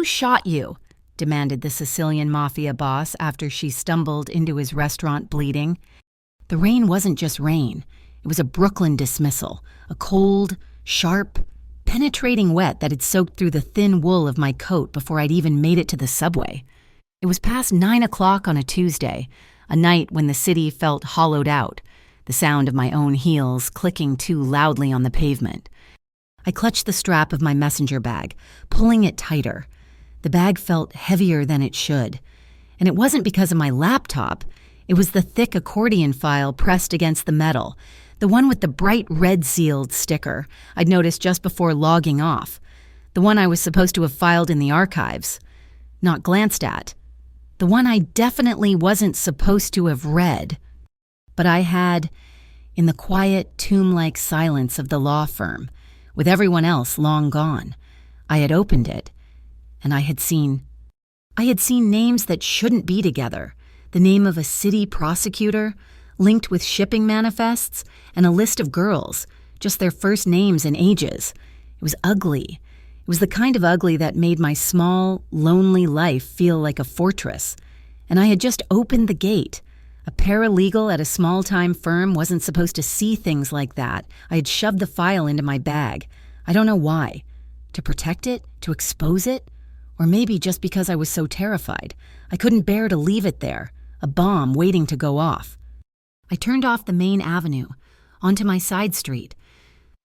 Who shot you?" demanded the Sicilian mafia boss after she stumbled into his restaurant bleeding. The rain wasn't just rain. It was a Brooklyn dismissal, a cold, sharp, penetrating wet that had soaked through the thin wool of my coat before I'd even made it to the subway. It was past 9 o'clock on a Tuesday, a night when the city felt hollowed out, the sound of my own heels clicking too loudly on the pavement. I clutched the strap of my messenger bag, pulling it tighter. The bag felt heavier than it should. And it wasn't because of my laptop. It was the thick accordion file pressed against the metal, the one with the bright red sealed sticker I'd noticed just before logging off, the one I was supposed to have filed in the archives, not glanced at, the one I definitely wasn't supposed to have read. But I had, in the quiet, tomb-like silence of the law firm, with everyone else long gone, I had opened it, and I had seen names that shouldn't be together, the name of a city prosecutor, linked with shipping manifests, and a list of girls, just their first names and ages. It was ugly. It was the kind of ugly that made my small, lonely life feel like a fortress. And I had just opened the gate. A paralegal at a small-time firm wasn't supposed to see things like that. I had shoved the file into my bag. I don't know why. To protect it? To expose it? Or maybe just because I was so terrified. I couldn't bear to leave it there, a bomb waiting to go off. I turned off the main avenue, onto my side street.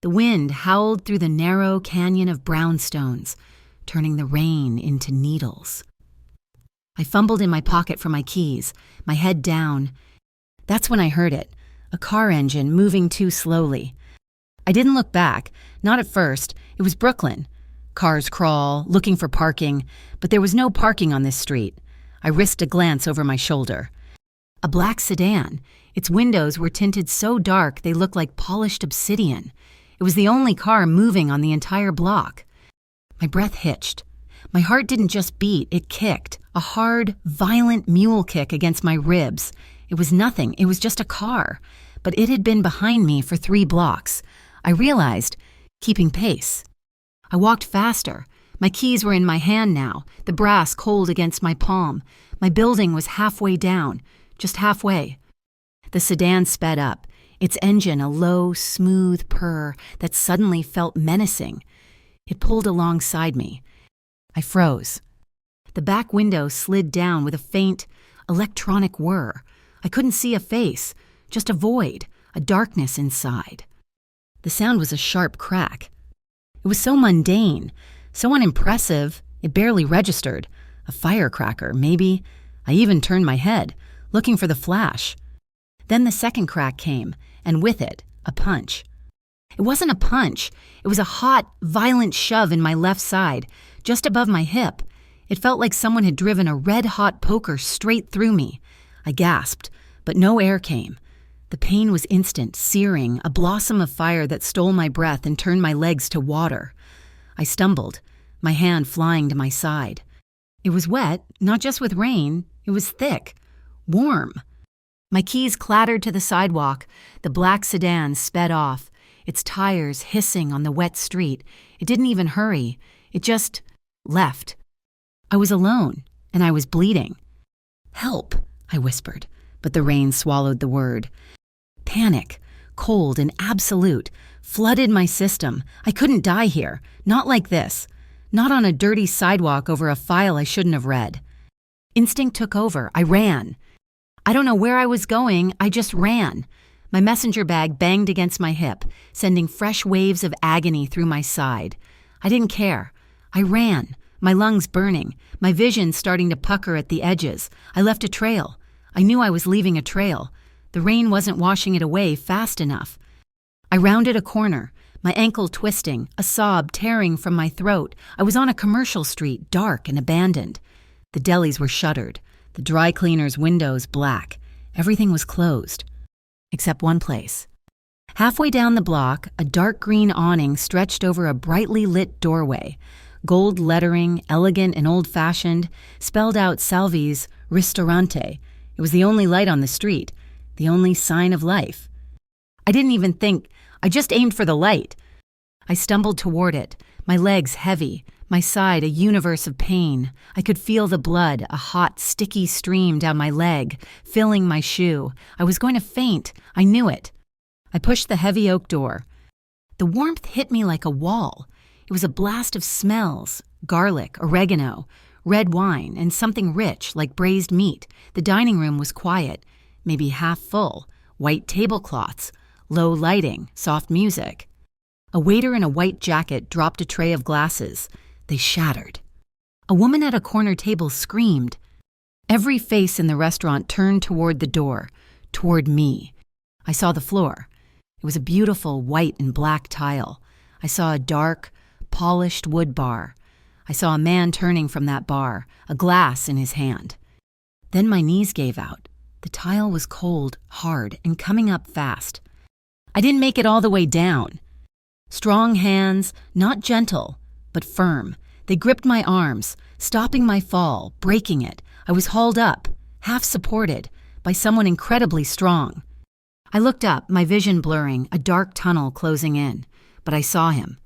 The wind howled through the narrow canyon of brownstones, turning the rain into needles. I fumbled in my pocket for my keys, my head down. That's when I heard it, a car engine moving too slowly. I didn't look back, not at first. It was Brooklyn. Cars crawl, looking for parking, but there was no parking on this street. I risked a glance over my shoulder. A black sedan. Its windows were tinted so dark they looked like polished obsidian. It was the only car moving on the entire block. My breath hitched. My heart didn't just beat, it kicked. A hard, violent mule kick against my ribs. It was nothing, it was just a car. But it had been behind me for 3 blocks. I realized, keeping pace. I walked faster. My keys were in my hand now, the brass cold against my palm. My building was halfway down, just halfway. The sedan sped up, its engine a low, smooth purr that suddenly felt menacing. It pulled alongside me. I froze. The back window slid down with a faint, electronic whir. I couldn't see a face, just a void, a darkness inside. The sound was a sharp crack. It was so mundane, so unimpressive, it barely registered. A firecracker, maybe. I even turned my head, looking for the flash. Then the second crack came, and with it, a punch. It wasn't a punch. It was a hot, violent shove in my left side, just above my hip. It felt like someone had driven a red-hot poker straight through me. I gasped, but no air came. The pain was instant, searing, a blossom of fire that stole my breath and turned my legs to water. I stumbled, my hand flying to my side. It was wet, not just with rain. It was thick, warm. My keys clattered to the sidewalk. The black sedan sped off, its tires hissing on the wet street. It didn't even hurry. It just left. I was alone, and I was bleeding. "Help," I whispered, but the rain swallowed the word. Panic, cold and absolute, flooded my system. I couldn't die here, not like this, not on a dirty sidewalk over a file I shouldn't have read. Instinct took over. I ran. I don't know where I was going, I just ran. My messenger bag banged against my hip, sending fresh waves of agony through my side. I didn't care. I ran, my lungs burning, my vision starting to pucker at the edges. I left a trail. I knew I was leaving a trail. The rain wasn't washing it away fast enough. I rounded a corner, my ankle twisting, a sob tearing from my throat. I was on a commercial street, dark and abandoned. The delis were shuttered, the dry cleaner's windows black. Everything was closed, except one place. Halfway down the block, a dark green awning stretched over a brightly lit doorway. Gold lettering, elegant and old-fashioned, spelled out Salvi's Ristorante. It was the only light on the street, the only sign of life. I didn't even think, I just aimed for the light. I stumbled toward it, my legs heavy, My side, a universe of pain. I could feel the blood, a hot, sticky stream down my leg, filling my shoe. I was going to faint. I knew it. I pushed the heavy oak door. The warmth hit me like a wall. It was a blast of smells: garlic, oregano, red wine, and something rich like braised meat. The dining room was quiet, maybe half full. White tablecloths, low lighting, soft music. A waiter in a white jacket dropped a tray of glasses. They shattered. A woman at a corner table screamed. Every face in the restaurant turned toward the door, toward me. I saw the floor. It was a beautiful white and black tile. I saw a dark, polished wood bar. I saw a man turning from that bar, a glass in his hand. Then my knees gave out. The tile was cold, hard, and coming up fast. I didn't make it all the way down. Strong hands, not gentle, but firm. They gripped my arms, stopping my fall, breaking it. I was hauled up, half supported, by someone incredibly strong. I looked up, my vision blurring, a dark tunnel closing in, but I saw him.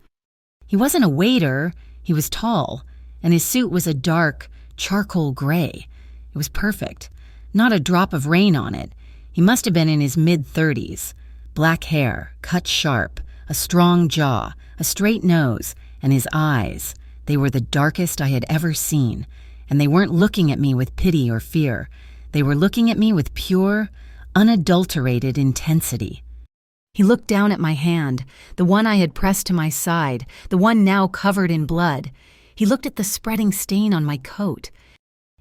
He wasn't a waiter, he was tall, and his suit was a dark, charcoal gray. It was perfect, not a drop of rain on it. He must have been in his mid-30s. Black hair, cut sharp, a strong jaw, a straight nose, and his eyes. They were the darkest I had ever seen, and they weren't looking at me with pity or fear. They were looking at me with pure, unadulterated intensity. He looked down at my hand, the one I had pressed to my side, the one now covered in blood. He looked at the spreading stain on my coat.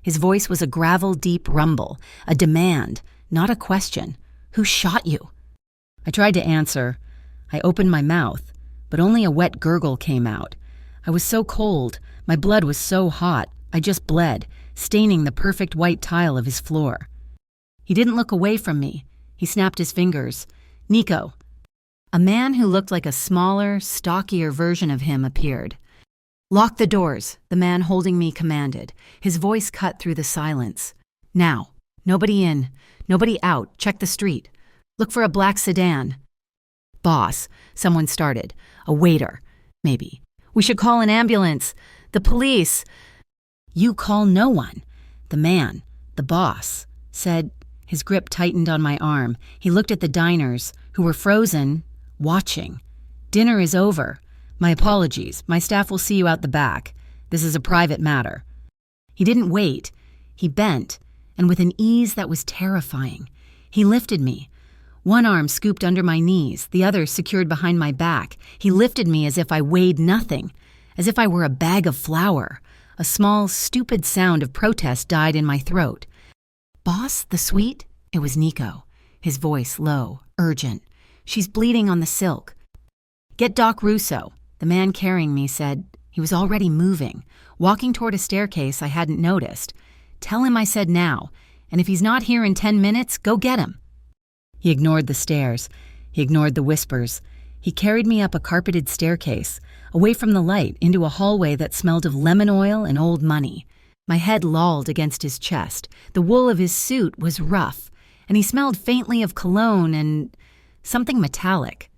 His voice was a gravel-deep rumble, a demand, not a question. Who shot you? I tried to answer. I opened my mouth, but only a wet gurgle came out. I was so cold, my blood was so hot, I just bled, staining the perfect white tile of his floor. He didn't look away from me. He snapped his fingers. Nico. A man who looked like a smaller, stockier version of him appeared. Lock the doors, the man holding me commanded. His voice cut through the silence. Now. Nobody in. Nobody out. Check the street. Look for a black sedan. Boss, someone started. A waiter. Maybe. We should call an ambulance. The police. You call no one. The man, the boss, said. His grip tightened on my arm. He looked at the diners, who were frozen, watching. Dinner is over. My apologies. My staff will see you out the back. This is a private matter. He didn't wait. He bent, and with an ease that was terrifying, he lifted me. One arm scooped under my knees, the other secured behind my back. He lifted me as if I weighed nothing, as if I were a bag of flour. A small, stupid sound of protest died in my throat. Boss, the suite? It was Nico. His voice low, urgent. She's bleeding on the silk. Get Doc Russo. The man carrying me said. He was already moving, walking toward a staircase I hadn't noticed. Tell him I said now, and if he's not here in 10 minutes, go get him. He ignored the stairs. He ignored the whispers. He carried me up a carpeted staircase, away from the light, into a hallway that smelled of lemon oil and old money. My head lolled against his chest. The wool of his suit was rough, and he smelled faintly of cologne and something metallic.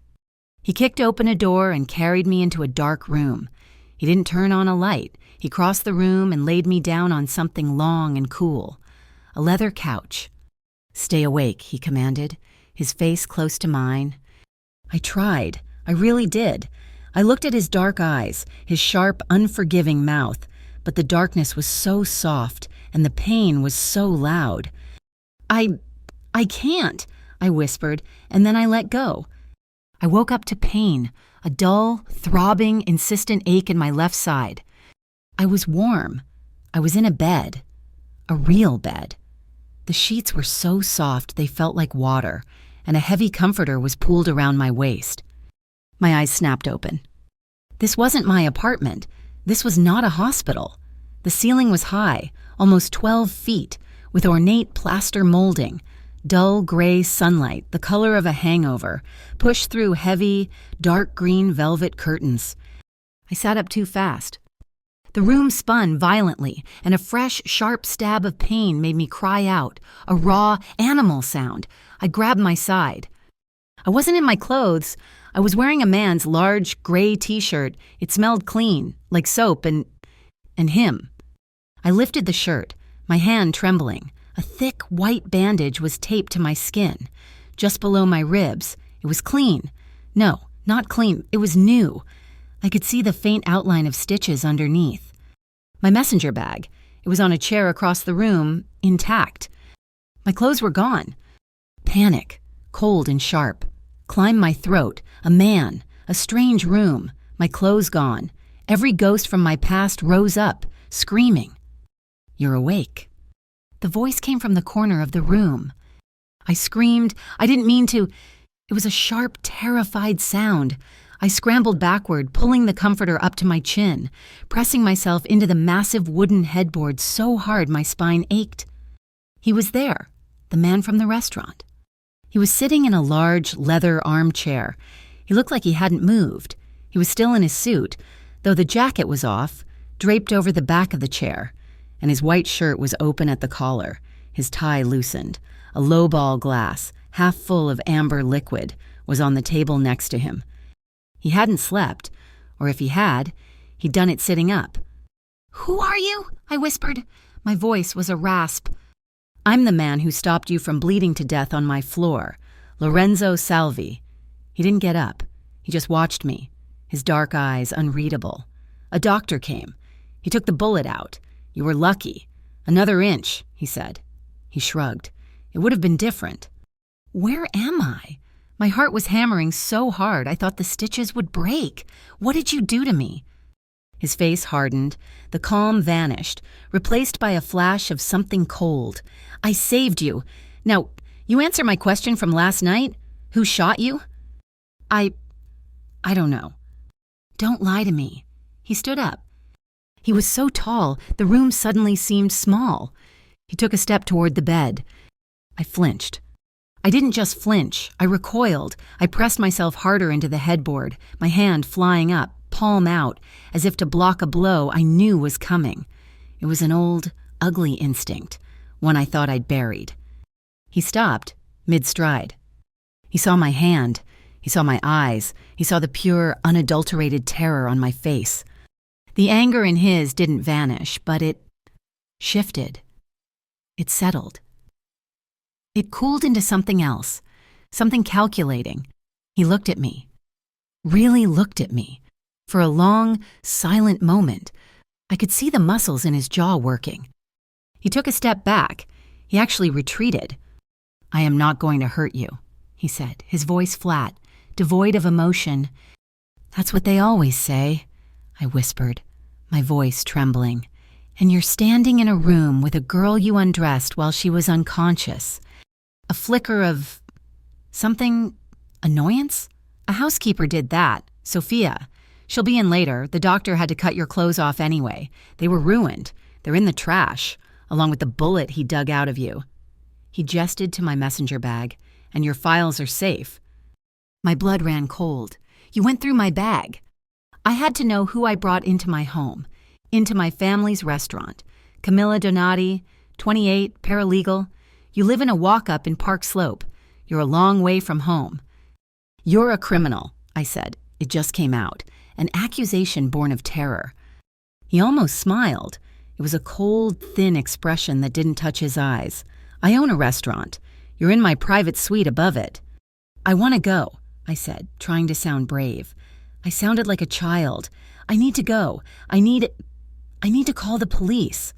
He kicked open a door and carried me into a dark room. He didn't turn on a light. He crossed the room and laid me down on something long and cool. A leather couch. Stay awake, he commanded, his face close to mine. I tried. I really did. I looked at his dark eyes, his sharp, unforgiving mouth, but the darkness was so soft and the pain was so loud. I can't, I whispered, and then I let go. I woke up to pain, a dull, throbbing, insistent ache in my left side. I was warm. I was in a bed. A real bed. The sheets were so soft they felt like water, and a heavy comforter was pooled around my waist. My eyes snapped open. This wasn't my apartment. This was not a hospital. The ceiling was high, almost 12 feet, with ornate plaster molding. Dull gray sunlight, the color of a hangover, pushed through heavy, dark green velvet curtains. I sat up too fast. The room spun violently, and a fresh, sharp stab of pain made me cry out, a raw, animal sound. I grabbed my side. I wasn't in my clothes. I was wearing a man's large, gray t-shirt. It smelled clean, like soap, and and him. I lifted the shirt, my hand trembling. A thick, white bandage was taped to my skin. Just below my ribs, it was clean. No, not clean, it was new. I could see the faint outline of stitches underneath. My messenger bag, it was on a chair across the room, intact. My clothes were gone. Panic, cold and sharp, climbed my throat. A man, a strange room, my clothes gone. Every ghost from my past rose up, screaming. "You're awake." The voice came from the corner of the room. I screamed. I didn't mean to. It was a sharp, terrified sound. I scrambled backward, pulling the comforter up to my chin, pressing myself into the massive wooden headboard so hard my spine ached. He was there, the man from the restaurant. He was sitting in a large leather armchair. He looked like he hadn't moved. He was still in his suit, though the jacket was off, draped over the back of the chair, and his white shirt was open at the collar, his tie loosened. A lowball glass, half full of amber liquid, was on the table next to him. He hadn't slept, or if he had, he'd done it sitting up. "Who are you?" I whispered. My voice was a rasp. "I'm the man who stopped you from bleeding to death on my floor, Lorenzo Salvi." He didn't get up. He just watched me, his dark eyes unreadable. "A doctor came. He took the bullet out. You were lucky. Another inch," he said. He shrugged. "It would have been different." Where am I? My heart was hammering so hard I thought the stitches would break. What did you do to me? His face hardened. The calm vanished, replaced by a flash of something cold. "I saved you. Now, you answer my question from last night? Who shot you?" I don't know." "Don't lie to me." He stood up. He was so tall, the room suddenly seemed small. He took a step toward the bed. I flinched. I didn't just flinch. I recoiled. I pressed myself harder into the headboard, my hand flying up, palm out, as if to block a blow I knew was coming. It was an old, ugly instinct, one I thought I'd buried. He stopped, mid-stride. He saw my hand. He saw my eyes. He saw the pure, unadulterated terror on my face. The anger in his didn't vanish, but it shifted. It settled. It cooled into something else, something calculating. He looked at me, really looked at me. For a long, silent moment, I could see the muscles in his jaw working. He took a step back. He actually retreated. "I am not going to hurt you," he said, his voice flat, devoid of emotion. "That's what they always say," I whispered, my voice trembling. "And you're standing in a room with a girl you undressed while she was unconscious. A flicker of something, annoyance? A housekeeper did that, Sophia. She'll be in later. The doctor had to cut your clothes off anyway. They were ruined. They're in the trash, along with the bullet he dug out of you." He gestured to my messenger bag. "And your files are safe." My blood ran cold. "You went through my bag." I had to know who I brought into my home, into my family's restaurant. Camilla Donati, 28, paralegal. You live in a walk-up in Park Slope. You're a long way from home. "You're a criminal," I said. It just came out, an accusation born of terror. He almost smiled. It was a cold, thin expression that didn't touch his eyes. "I own a restaurant. You're in my private suite above it." "I want to go," I said, trying to sound brave. I sounded like a child. "I need to go. I need to call the police."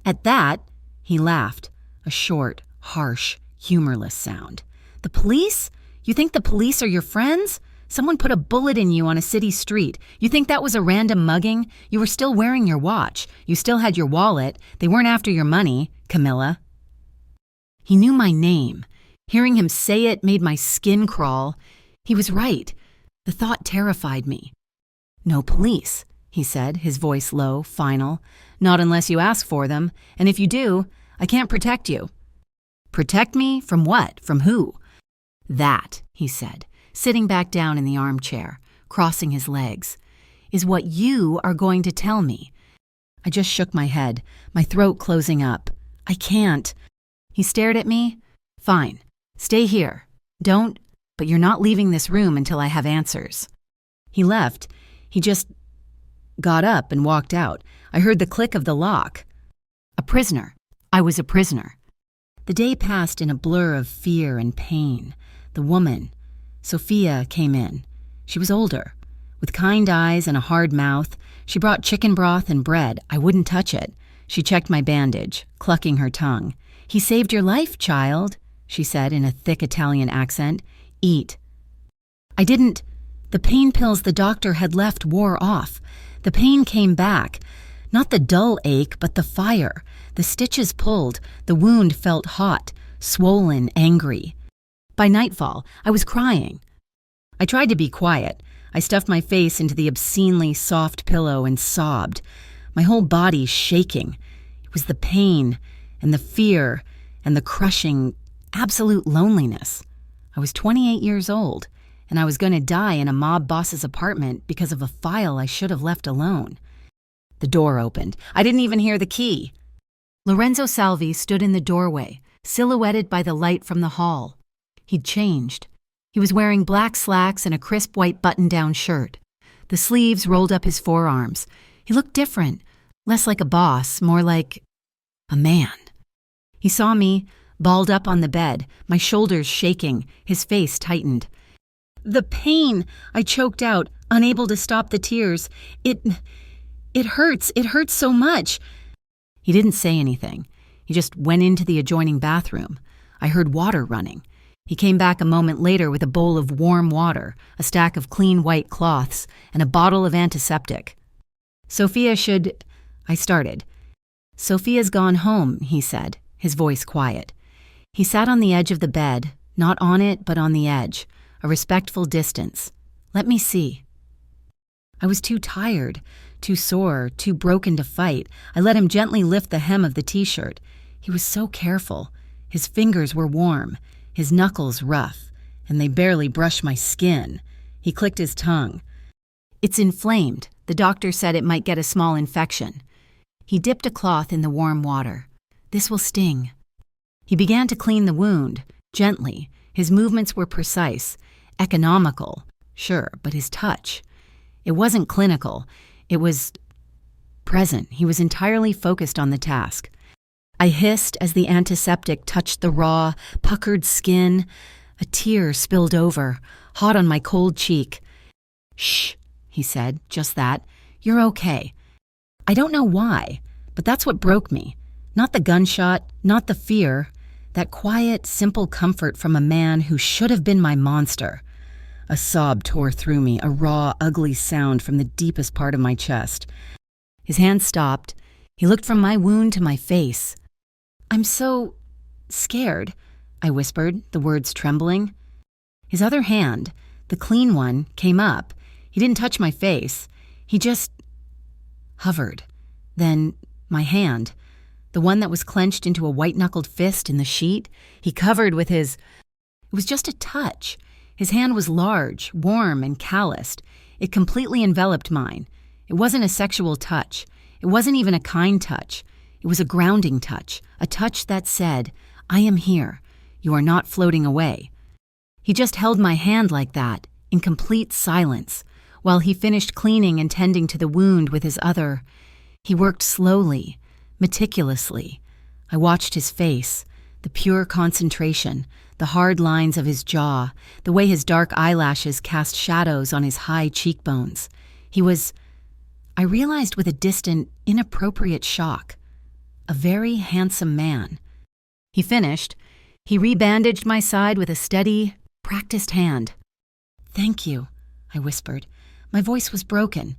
At that, he laughed, a short, harsh, humorless sound. "The police? You think the police are your friends? Someone put a bullet in you on a city street. You think that was a random mugging? You were still wearing your watch. You still had your wallet. They weren't after your money, Camilla." He knew my name. Hearing him say it made my skin crawl. He was right. The thought terrified me. "No police," he said, his voice low, final. "Not unless you ask for them. And if you do, I can't protect you." "Protect me? From what? From who?" "That," he said, sitting back down in the armchair, crossing his legs, "is what you are going to tell me." I just shook my head, my throat closing up. "I can't." He stared at me. "Fine. Stay here. But you're not leaving this room until I have answers." He left. got up and walked out. I heard the click of the lock. A prisoner. I was a prisoner. The day passed in a blur of fear and pain. The woman, Sophia, came in. She was older. With kind eyes and a hard mouth, she brought chicken broth and bread. I wouldn't touch it. She checked my bandage, clucking her tongue. "He saved your life, child," she said in a thick Italian accent. "Eat." I didn't. The pain pills the doctor had left wore off. The pain came back. Not the dull ache, but the fire. The stitches pulled. The wound felt hot, swollen, angry. By nightfall, I was crying. I tried to be quiet. I stuffed my face into the obscenely soft pillow and sobbed, my whole body shaking. It was the pain and the fear and the crushing, absolute loneliness. I was 28 years old, and I was going to die in a mob boss's apartment because of a file I should have left alone. The door opened. I didn't even hear the key. Lorenzo Salvi stood in the doorway, silhouetted by the light from the hall. He'd changed. He was wearing black slacks and a crisp white button-down shirt. The sleeves rolled up his forearms. He looked different, less like a boss, more like a man. He saw me, balled up on the bed, my shoulders shaking, his face tightened. "The pain," I choked out, unable to stop the tears. It hurts so much." He didn't say anything. He just went into the adjoining bathroom. I heard water running. He came back a moment later with a bowl of warm water, a stack of clean white cloths, and a bottle of antiseptic. I started. "Sophia's gone home," he said, his voice quiet. He sat on the edge of the bed, not on it, but on the edge, a respectful distance. "Let me see." I was too tired, too sore, too broken to fight. I let him gently lift the hem of the t-shirt. He was so careful. His fingers were warm, his knuckles rough, and they barely brushed my skin. He clicked his tongue. "It's inflamed. The doctor said it might get a small infection." He dipped a cloth in the warm water. "This will sting." He began to clean the wound, gently. His movements were precise, economical, sure, but his touch. It wasn't clinical. It was present. He was entirely focused on the task. I hissed as the antiseptic touched the raw, puckered skin. A tear spilled over, hot on my cold cheek. "Shh," he said, just that. "You're okay." I don't know why, but that's what broke me. Not the gunshot, not the fear. That quiet, simple comfort from a man who should have been my monster. A sob tore through me, a raw, ugly sound from the deepest part of my chest. His hand stopped. He looked from my wound to my face. "I'm so scared," I whispered, the words trembling. His other hand, the clean one, came up. He didn't touch my face. He just hovered. Then my hand, the one that was clenched into a white-knuckled fist in the sheet, he covered with his... It was just a touch. His hand was large, warm, and calloused. It completely enveloped mine. It wasn't a sexual touch. It wasn't even a kind touch. It was a grounding touch, a touch that said, "I am here. You are not floating away." He just held my hand like that, in complete silence, while he finished cleaning and tending to the wound with his other. He worked slowly, meticulously. I watched his face, the pure concentration, the hard lines of his jaw, the way his dark eyelashes cast shadows on his high cheekbones. He was, I realized with a distant, inappropriate shock, a very handsome man. He finished. He rebandaged my side with a steady, practiced hand. "Thank you," I whispered. My voice was broken.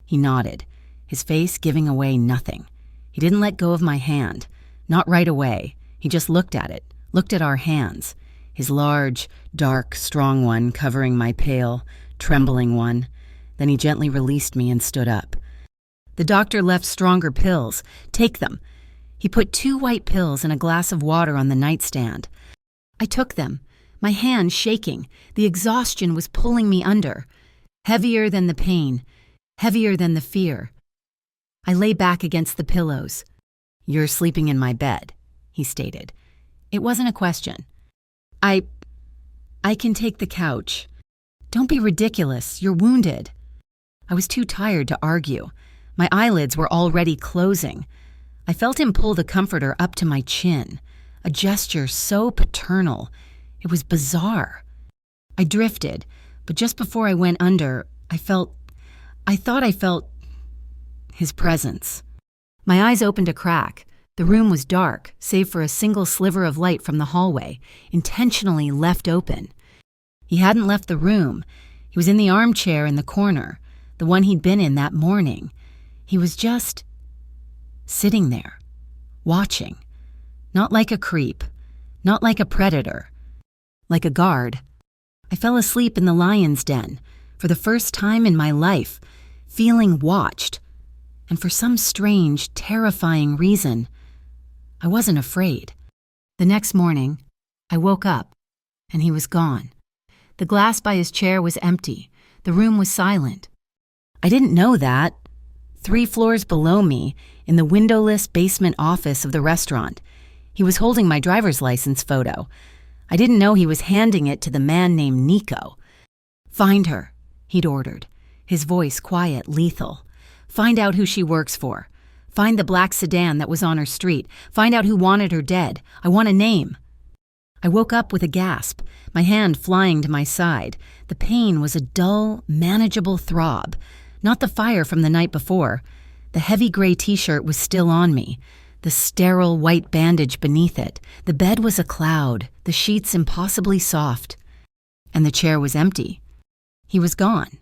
He nodded, his face giving away nothing. He didn't let go of my hand. Not right away. He just looked at it, looked at our hands, his large, dark, strong one covering my pale, trembling one. Then he gently released me and stood up. "The doctor left stronger pills. Take them." He put 2 white pills in a glass of water on the nightstand. I took them, my hand shaking. The exhaustion was pulling me under. Heavier than the pain, heavier than the fear. I lay back against the pillows. "You're sleeping in my bed," he stated. It wasn't a question. I can take the couch." "Don't be ridiculous. You're wounded." I was too tired to argue. My eyelids were already closing. I felt him pull the comforter up to my chin, a gesture so paternal. It was bizarre. I drifted, but just before I went under, I thought I felt his presence. My eyes opened a crack. The room was dark, save for a single sliver of light from the hallway, intentionally left open. He hadn't left the room. He was in the armchair in the corner, the one he'd been in that morning. He was just sitting there, watching. Not like a creep, not like a predator, like a guard. I fell asleep in the lion's den, for the first time in my life, feeling watched. And for some strange, terrifying reason, I wasn't afraid. The next morning, I woke up, and he was gone. The glass by his chair was empty. The room was silent. I didn't know that. 3 floors below me, in the windowless basement office of the restaurant, he was holding my driver's license photo. I didn't know he was handing it to the man named Nico. "Find her," he'd ordered, his voice quiet, lethal. "Find out who she works for. Find the black sedan that was on her street. Find out who wanted her dead. I want a name." I woke up with a gasp, my hand flying to my side. The pain was a dull, manageable throb, not the fire from the night before. The heavy gray t-shirt was still on me, the sterile white bandage beneath it. The bed was a cloud, the sheets impossibly soft. And the chair was empty. He was gone.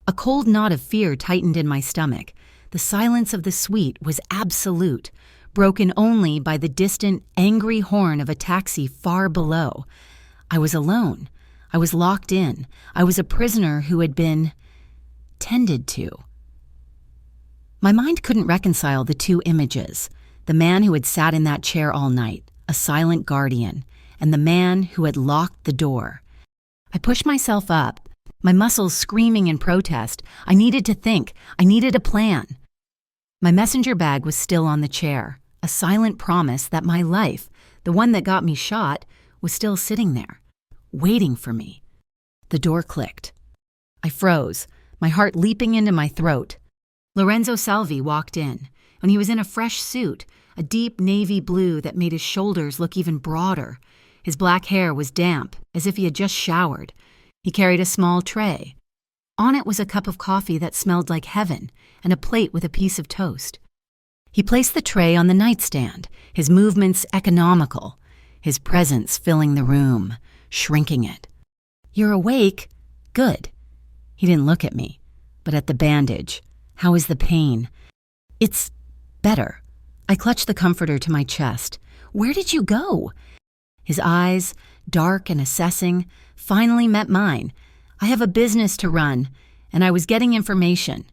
A cold knot of fear tightened in my stomach. The silence of the suite was absolute, broken only by the distant, angry horn of a taxi far below. I was alone. I was locked in. I was a prisoner who had been tended to. My mind couldn't reconcile the two images, the man who had sat in that chair all night, a silent guardian, and the man who had locked the door. I pushed myself up, my muscles screaming in protest. I needed to think. I needed a plan. My messenger bag was still on the chair, a silent promise that my life, the one that got me shot, was still sitting there, waiting for me. The door clicked. I froze, my heart leaping into my throat. Lorenzo Salvi walked in, and he was in a fresh suit, a deep navy blue that made his shoulders look even broader. His black hair was damp, as if he had just showered. He carried a small tray. On it was a cup of coffee that smelled like heaven, and a plate with a piece of toast. He placed the tray on the nightstand, his movements economical, his presence filling the room, shrinking it. "You're awake? Good." He didn't look at me, but at the bandage. "How is the pain?" "It's better." I clutched the comforter to my chest. "Where did you go?" His eyes, dark and assessing, finally met mine. "I have a business to run, and I was getting information."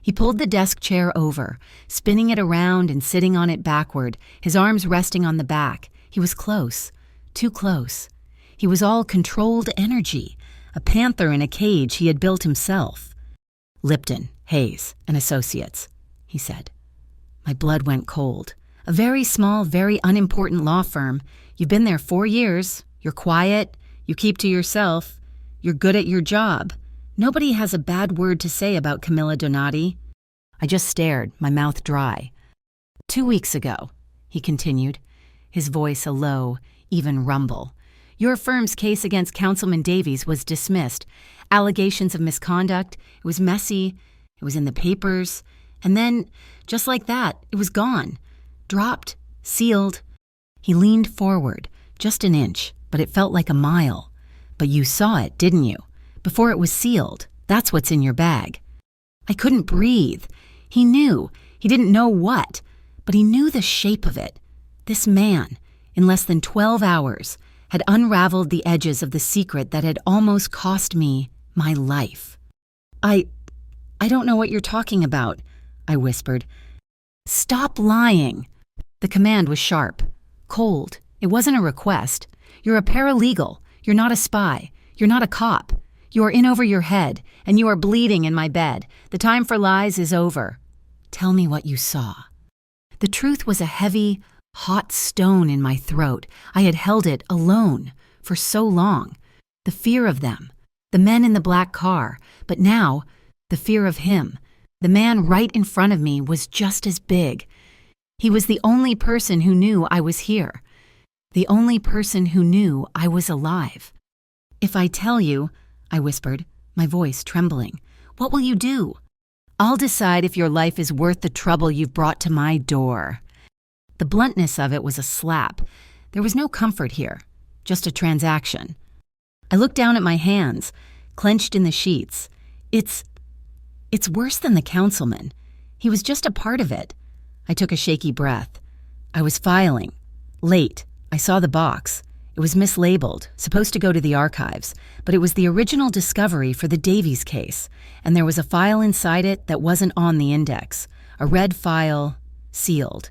He pulled the desk chair over, spinning it around and sitting on it backward, his arms resting on the back. He was close, too close. He was all controlled energy, a panther in a cage he had built himself. "Lipton, Hayes, and Associates," he said. My blood went cold. "A very small, very unimportant law firm. You've been there 4 years. You're quiet. You keep to yourself. You're good at your job. Nobody has a bad word to say about Camilla Donati." I just stared, my mouth dry. 2 weeks ago," he continued, his voice a low, even rumble, "your firm's case against Councilman Davies was dismissed. Allegations of misconduct. It was messy. It was in the papers. And then, just like that, it was gone. Dropped. Sealed." He leaned forward, just an inch, but it felt like a mile. "But you saw it, didn't you? Before it was sealed. That's what's in your bag." I couldn't breathe. He knew. He didn't know what, but he knew the shape of it. This man, in less than 12 hours, had unraveled the edges of the secret that had almost cost me my life. I don't know what you're talking about," I whispered. "Stop lying." The command was sharp, cold. It wasn't a request. "You're a paralegal. You're not a spy. You're not a cop. You are in over your head, and you are bleeding in my bed. The time for lies is over. Tell me what you saw." The truth was a heavy, hot stone in my throat. I had held it alone for so long. The fear of them, the men in the black car, but now The fear of him, the man right in front of me, was just as big. He was the only person who knew I was here. The only person who knew I was alive. "If I tell you," I whispered, my voice trembling, "what will you do?" "I'll decide if your life is worth the trouble you've brought to my door." The bluntness of it was a slap. There was no comfort here, just a transaction. I looked down at my hands, clenched in the sheets. It's worse than the councilman. He was just a part of it. I took a shaky breath. I was filing. Late. I saw the box. It was mislabeled, supposed to go to the archives, but it was the original discovery for the Davies case, and there was a file inside it that wasn't on the index. A red file, sealed.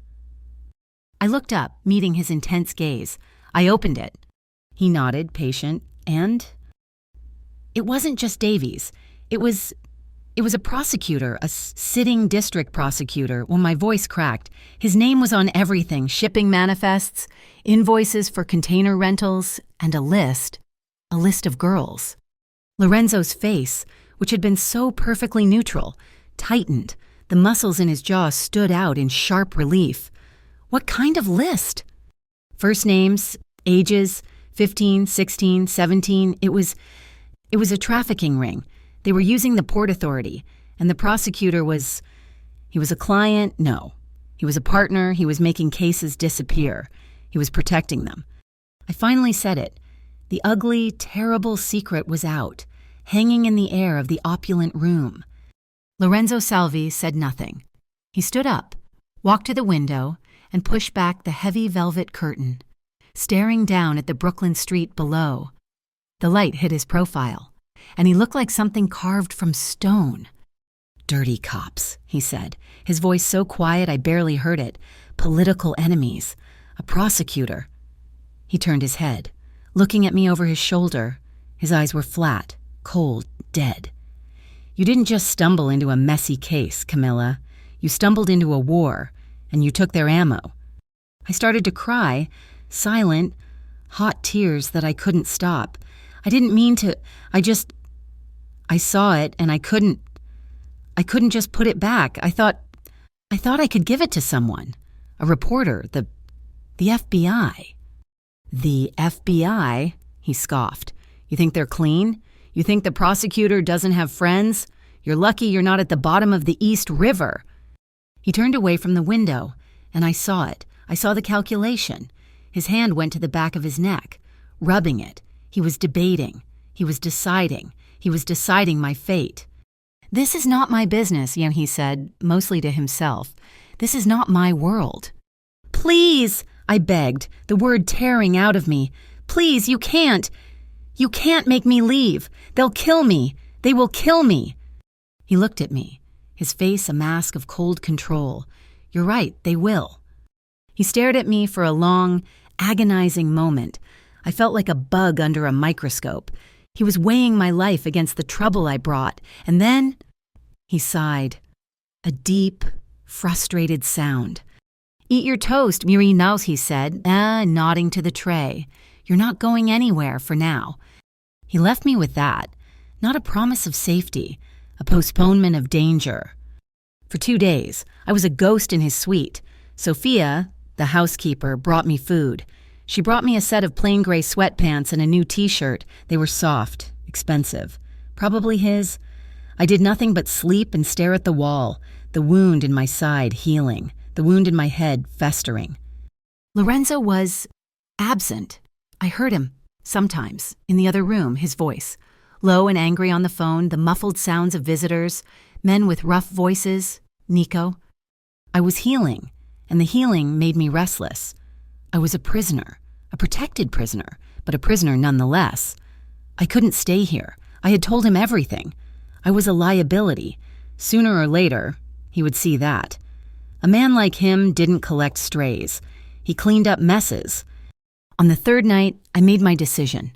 I looked up, meeting his intense gaze. I opened it. He nodded, patient, and it wasn't just Davies. It was a prosecutor, a sitting district prosecutor. When my voice cracked, his name was on everything: shipping manifests, invoices for container rentals, and a list of girls. Lorenzo's face, which had been so perfectly neutral, tightened. The muscles in his jaw stood out in sharp relief. What kind of list? First names, ages, 15, 16, 17. It was a trafficking ring. They were using the Port Authority, and the prosecutor was... He was a client? No. He was a partner. He was making cases disappear. He was protecting them. I finally said it. The ugly, terrible secret was out, hanging in the air of the opulent room. Lorenzo Salvi said nothing. He stood up, walked to the window, and pushed back the heavy velvet curtain, staring down at the Brooklyn street below. The light hit his profile, and he looked like something carved from stone. "Dirty cops," he said, his voice so quiet I barely heard it. "Political enemies. A prosecutor." He turned his head, looking at me over his shoulder. His eyes were flat, cold, dead. "You didn't just stumble into a messy case, Camilla. You stumbled into a war, and you took their ammo." I started to cry, silent, hot tears that I couldn't stop. I didn't mean to. I saw it, and I couldn't just put it back. I thought I could give it to someone. A reporter, the FBI. "The FBI?" he scoffed. "You think they're clean? You think the prosecutor doesn't have friends? You're lucky you're not at the bottom of the East River." He turned away from the window, and I saw it. I saw the calculation. His hand went to the back of his neck, rubbing it. He was debating. He was deciding. He was deciding my fate. "This is not my business," he said, mostly to himself. "This is not my world." "Please," I begged, the word tearing out of me. "Please, you can't. You can't make me leave. They'll kill me. They will kill me." He looked at me, his face a mask of cold control. "You're right, they will." He stared at me for a long, agonizing moment. I felt like a bug under a microscope. He was weighing my life against the trouble I brought, and then he sighed. A deep, frustrated sound. "Eat your toast, Miri Naus," he said, nodding to the tray. "You're not going anywhere for now." He left me with that, not a promise of safety, a postponement of danger. For 2 days, I was a ghost in his suite. Sophia, the housekeeper, brought me food. She brought me a set of plain gray sweatpants and a new t-shirt. They were soft, expensive. Probably his. I did nothing but sleep and stare at the wall, the wound in my side healing, the wound in my head festering. Lorenzo was absent. I heard him, sometimes, in the other room, his voice. Low and angry on the phone, the muffled sounds of visitors, men with rough voices, Nico. I was healing, and the healing made me restless. I was a prisoner, a protected prisoner, but a prisoner nonetheless. I couldn't stay here. I had told him everything. I was a liability. Sooner or later, he would see that. A man like him didn't collect strays. He cleaned up messes. On the 3rd night, I made my decision.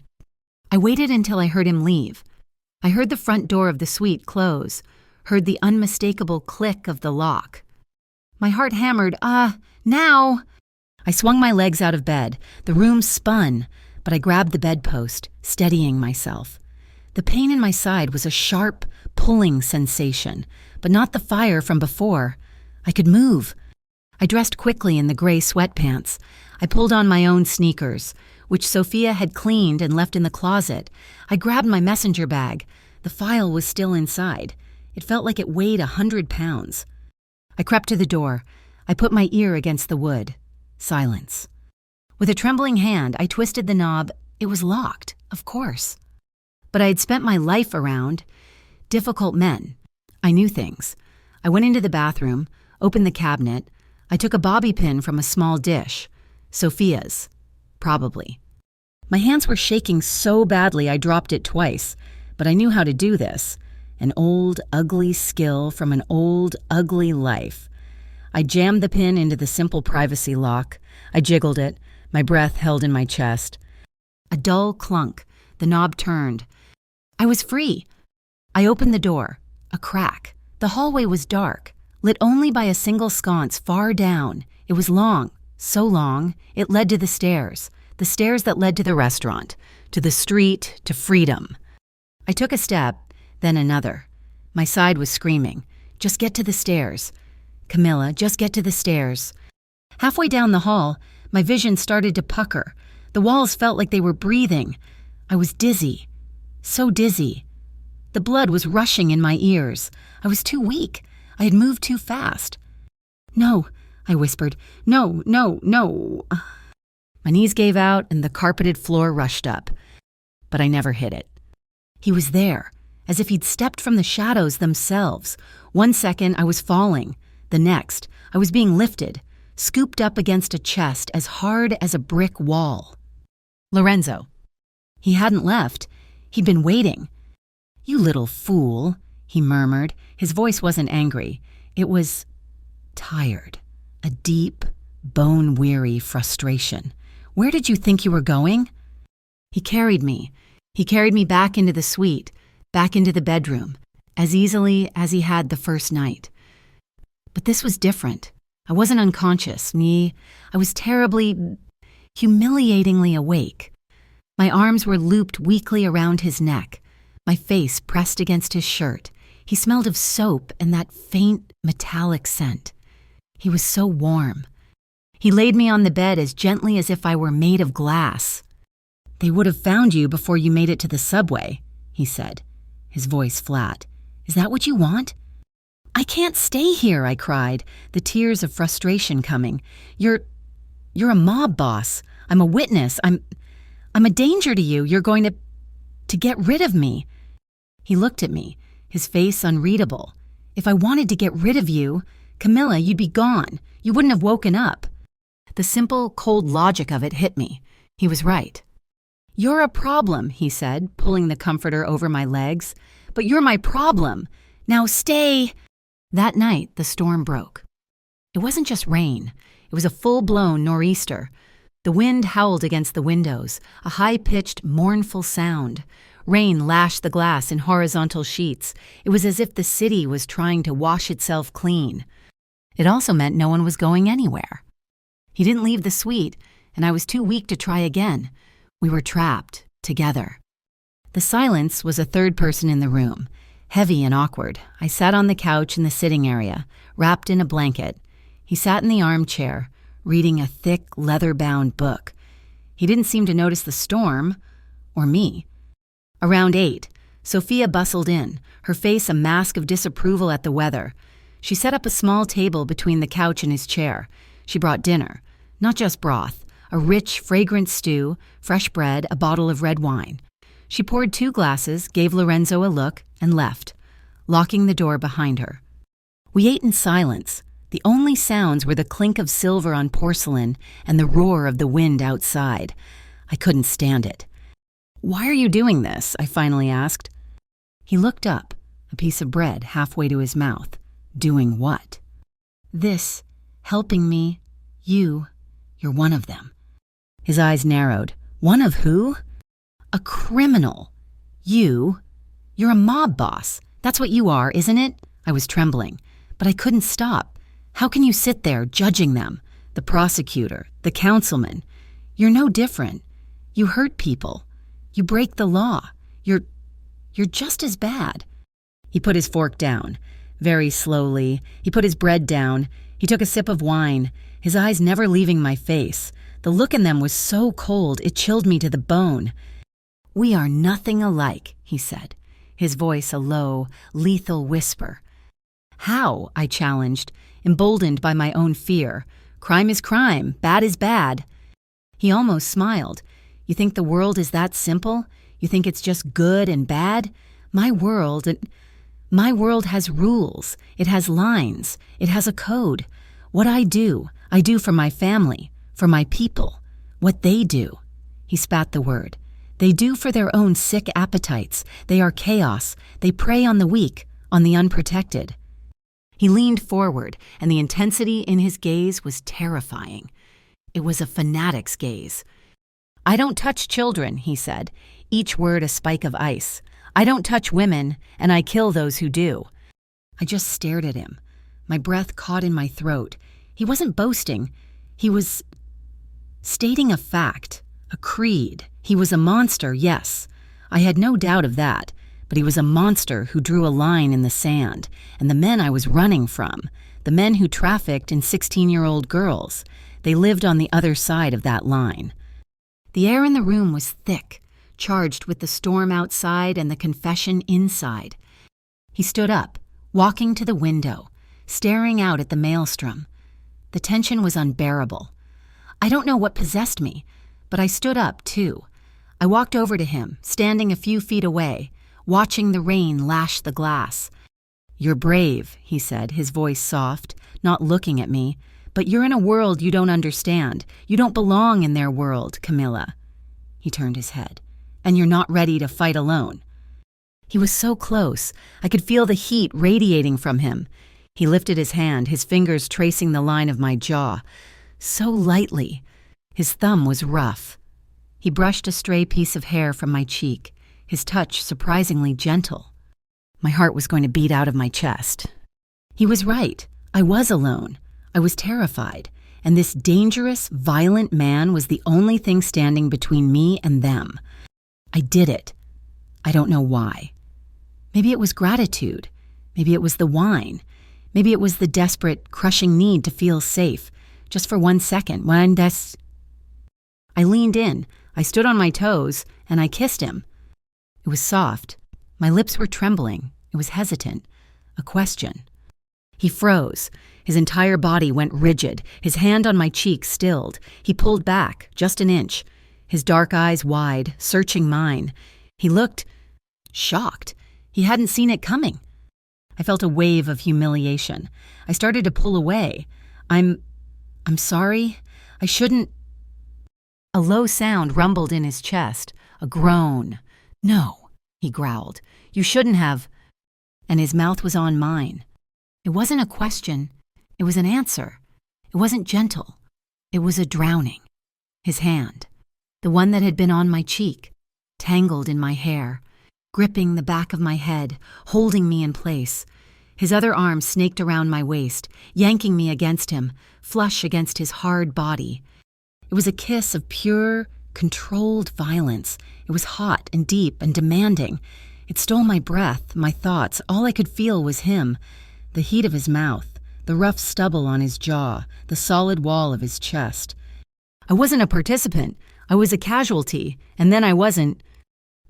I waited until I heard him leave. I heard the front door of the suite close, heard the unmistakable click of the lock. My heart hammered, now! I swung my legs out of bed. The room spun, but I grabbed the bedpost, steadying myself. The pain in my side was a sharp, pulling sensation, but not the fire from before. I could move. I dressed quickly in the gray sweatpants. I pulled on my own sneakers, which Sophia had cleaned and left in the closet. I grabbed my messenger bag. The file was still inside. It felt like it weighed 100 pounds. I crept to the door. I put my ear against the wood. Silence. With a trembling hand, I twisted the knob. It was locked, of course. But I had spent my life around difficult men. I knew things. I went into the bathroom, opened the cabinet. I took a bobby pin from a small dish. Sophia's. Probably. My hands were shaking so badly I dropped it twice, but I knew how to do this. An old, ugly skill from an old, ugly life. I jammed the pin into the simple privacy lock. I jiggled it, my breath held in my chest. A dull clunk. The knob turned. I was free. I opened the door. A crack. The hallway was dark, lit only by a single sconce far down. It was long, so long, it led to the stairs that led to the restaurant, to the street, to freedom. I took a step, then another. My side was screaming, "Just get to the stairs. Camilla, just get to the stairs." Halfway down the hall, my vision started to pucker. The walls felt like they were breathing. I was dizzy, so dizzy. The blood was rushing in my ears. I was too weak. I had moved too fast. "No," I whispered. "No, no, no." My knees gave out and the carpeted floor rushed up. But I never hit it. He was there, as if he'd stepped from the shadows themselves. One second, I was falling. The next, I was being lifted, scooped up against a chest as hard as a brick wall. Lorenzo. He hadn't left. He'd been waiting. "You little fool," he murmured. His voice wasn't angry. It was tired, a deep, bone-weary frustration. "Where did you think you were going?" He carried me. He carried me back into the suite, back into the bedroom, as easily as he had the first night. But this was different. I wasn't unconscious. I was terribly, humiliatingly awake. My arms were looped weakly around his neck, my face pressed against his shirt. He smelled of soap and that faint, metallic scent. He was so warm. He laid me on the bed as gently as if I were made of glass. "They would have found you before you made it to the subway," he said, his voice flat. "Is that what you want?" "I can't stay here," I cried, the tears of frustration coming. You're a mob boss. I'm a witness. I'm a danger to you. You're going to get rid of me." He looked at me, his face unreadable. "If I wanted to get rid of you, Camilla, you'd be gone. You wouldn't have woken up." The simple, cold logic of it hit me. He was right. "You're a problem," he said, pulling the comforter over my legs. "But you're my problem. Now stay." That night, the storm broke. It wasn't just rain. It was a full-blown nor'easter. The wind howled against the windows, a high-pitched, mournful sound. Rain lashed the glass in horizontal sheets. It was as if the city was trying to wash itself clean. It also meant no one was going anywhere. He didn't leave the suite, and I was too weak to try again. We were trapped, together. The silence was a third person in the room, heavy and awkward. I sat on the couch in the sitting area, wrapped in a blanket. He sat in the armchair, reading a thick, leather-bound book. He didn't seem to notice the storm, or me. Around 8, Sophia bustled in, her face a mask of disapproval at the weather. She set up a small table between the couch and his chair. She brought dinner, not just broth, a rich, fragrant stew, fresh bread, a bottle of red wine. She poured 2 glasses, gave Lorenzo a look, and left, locking the door behind her. We ate in silence. The only sounds were the clink of silver on porcelain and the roar of the wind outside. I couldn't stand it. "Why are you doing this?" I finally asked. He looked up, a piece of bread halfway to his mouth. "Doing what?" "This. Helping me. You're one of them." His eyes narrowed. "One of who?" "A criminal. You're a mob boss. That's what you are, isn't it?" I was trembling, but I couldn't stop. How can you sit there judging them? The prosecutor, the councilman. You're no different. You hurt people. You break the law. You're You're just as bad." He put his fork down. Very slowly, he put his bread down. He took a sip of wine, his eyes never leaving my face. The look in them was so cold, it chilled me to the bone. "We are nothing alike," he said, his voice a low, lethal whisper. "How?" I challenged, emboldened by my own fear. "Crime is crime, bad is bad." He almost smiled. "You think the world is that simple? You think it's just good and bad? My world has rules. It has lines. It has a code. What I do for my family, for my people. What they do," he spat the word, "they do for their own sick appetites. They are chaos. They prey on the weak, on the unprotected." He leaned forward, and the intensity in his gaze was terrifying. It was a fanatic's gaze. "I don't touch children," he said, each word a spike of ice. "I don't touch women, and I kill those who do." I just stared at him, my breath caught in my throat. He wasn't boasting. He was stating a fact, a creed. He was a monster, yes. I had no doubt of that, but he was a monster who drew a line in the sand, and the men I was running from, the men who trafficked in 16-year-old girls, they lived on the other side of that line. The air in the room was thick, charged with the storm outside and the confession inside. He stood up, walking to the window, staring out at the maelstrom. The tension was unbearable. I don't know what possessed me, but I stood up, too. I walked over to him, standing a few feet away, watching the rain lash the glass. "You're brave," he said, his voice soft, not looking at me, "but you're in a world you don't understand. You don't belong in their world, Camilla." He turned his head. "And you're not ready to fight alone." He was so close. I could feel the heat radiating from him. He lifted his hand, his fingers tracing the line of my jaw. So lightly. His thumb was rough. He brushed a stray piece of hair from my cheek, his touch surprisingly gentle. My heart was going to beat out of my chest. He was right. I was alone. I was terrified. And this dangerous, violent man was the only thing standing between me and them. I did it. I don't know why. Maybe it was gratitude. Maybe it was the wine. Maybe it was the desperate, crushing need to feel safe, just for 1 second. I leaned in, I stood on my toes, and I kissed him. It was soft. My lips were trembling. It was hesitant. A question. He froze. His entire body went rigid, his hand on my cheek stilled. He pulled back, just an inch, his dark eyes wide, searching mine. He looked shocked. He hadn't seen it coming. I felt a wave of humiliation. I started to pull away. I'm sorry. I shouldn't. A low sound rumbled in his chest, a groan. "No," he growled. "You shouldn't have." And his mouth was on mine. It wasn't a question. It was an answer. It wasn't gentle. It was a drowning. His hand, the one that had been on my cheek, tangled in my hair, gripping the back of my head, holding me in place. His other arm snaked around my waist, yanking me against him, flush against his hard body. It was a kiss of pure, controlled violence. It was hot and deep and demanding. It stole my breath, my thoughts. All I could feel was him, the heat of his mouth, the rough stubble on his jaw, the solid wall of his chest. I wasn't a participant. I was a casualty, and then I wasn't.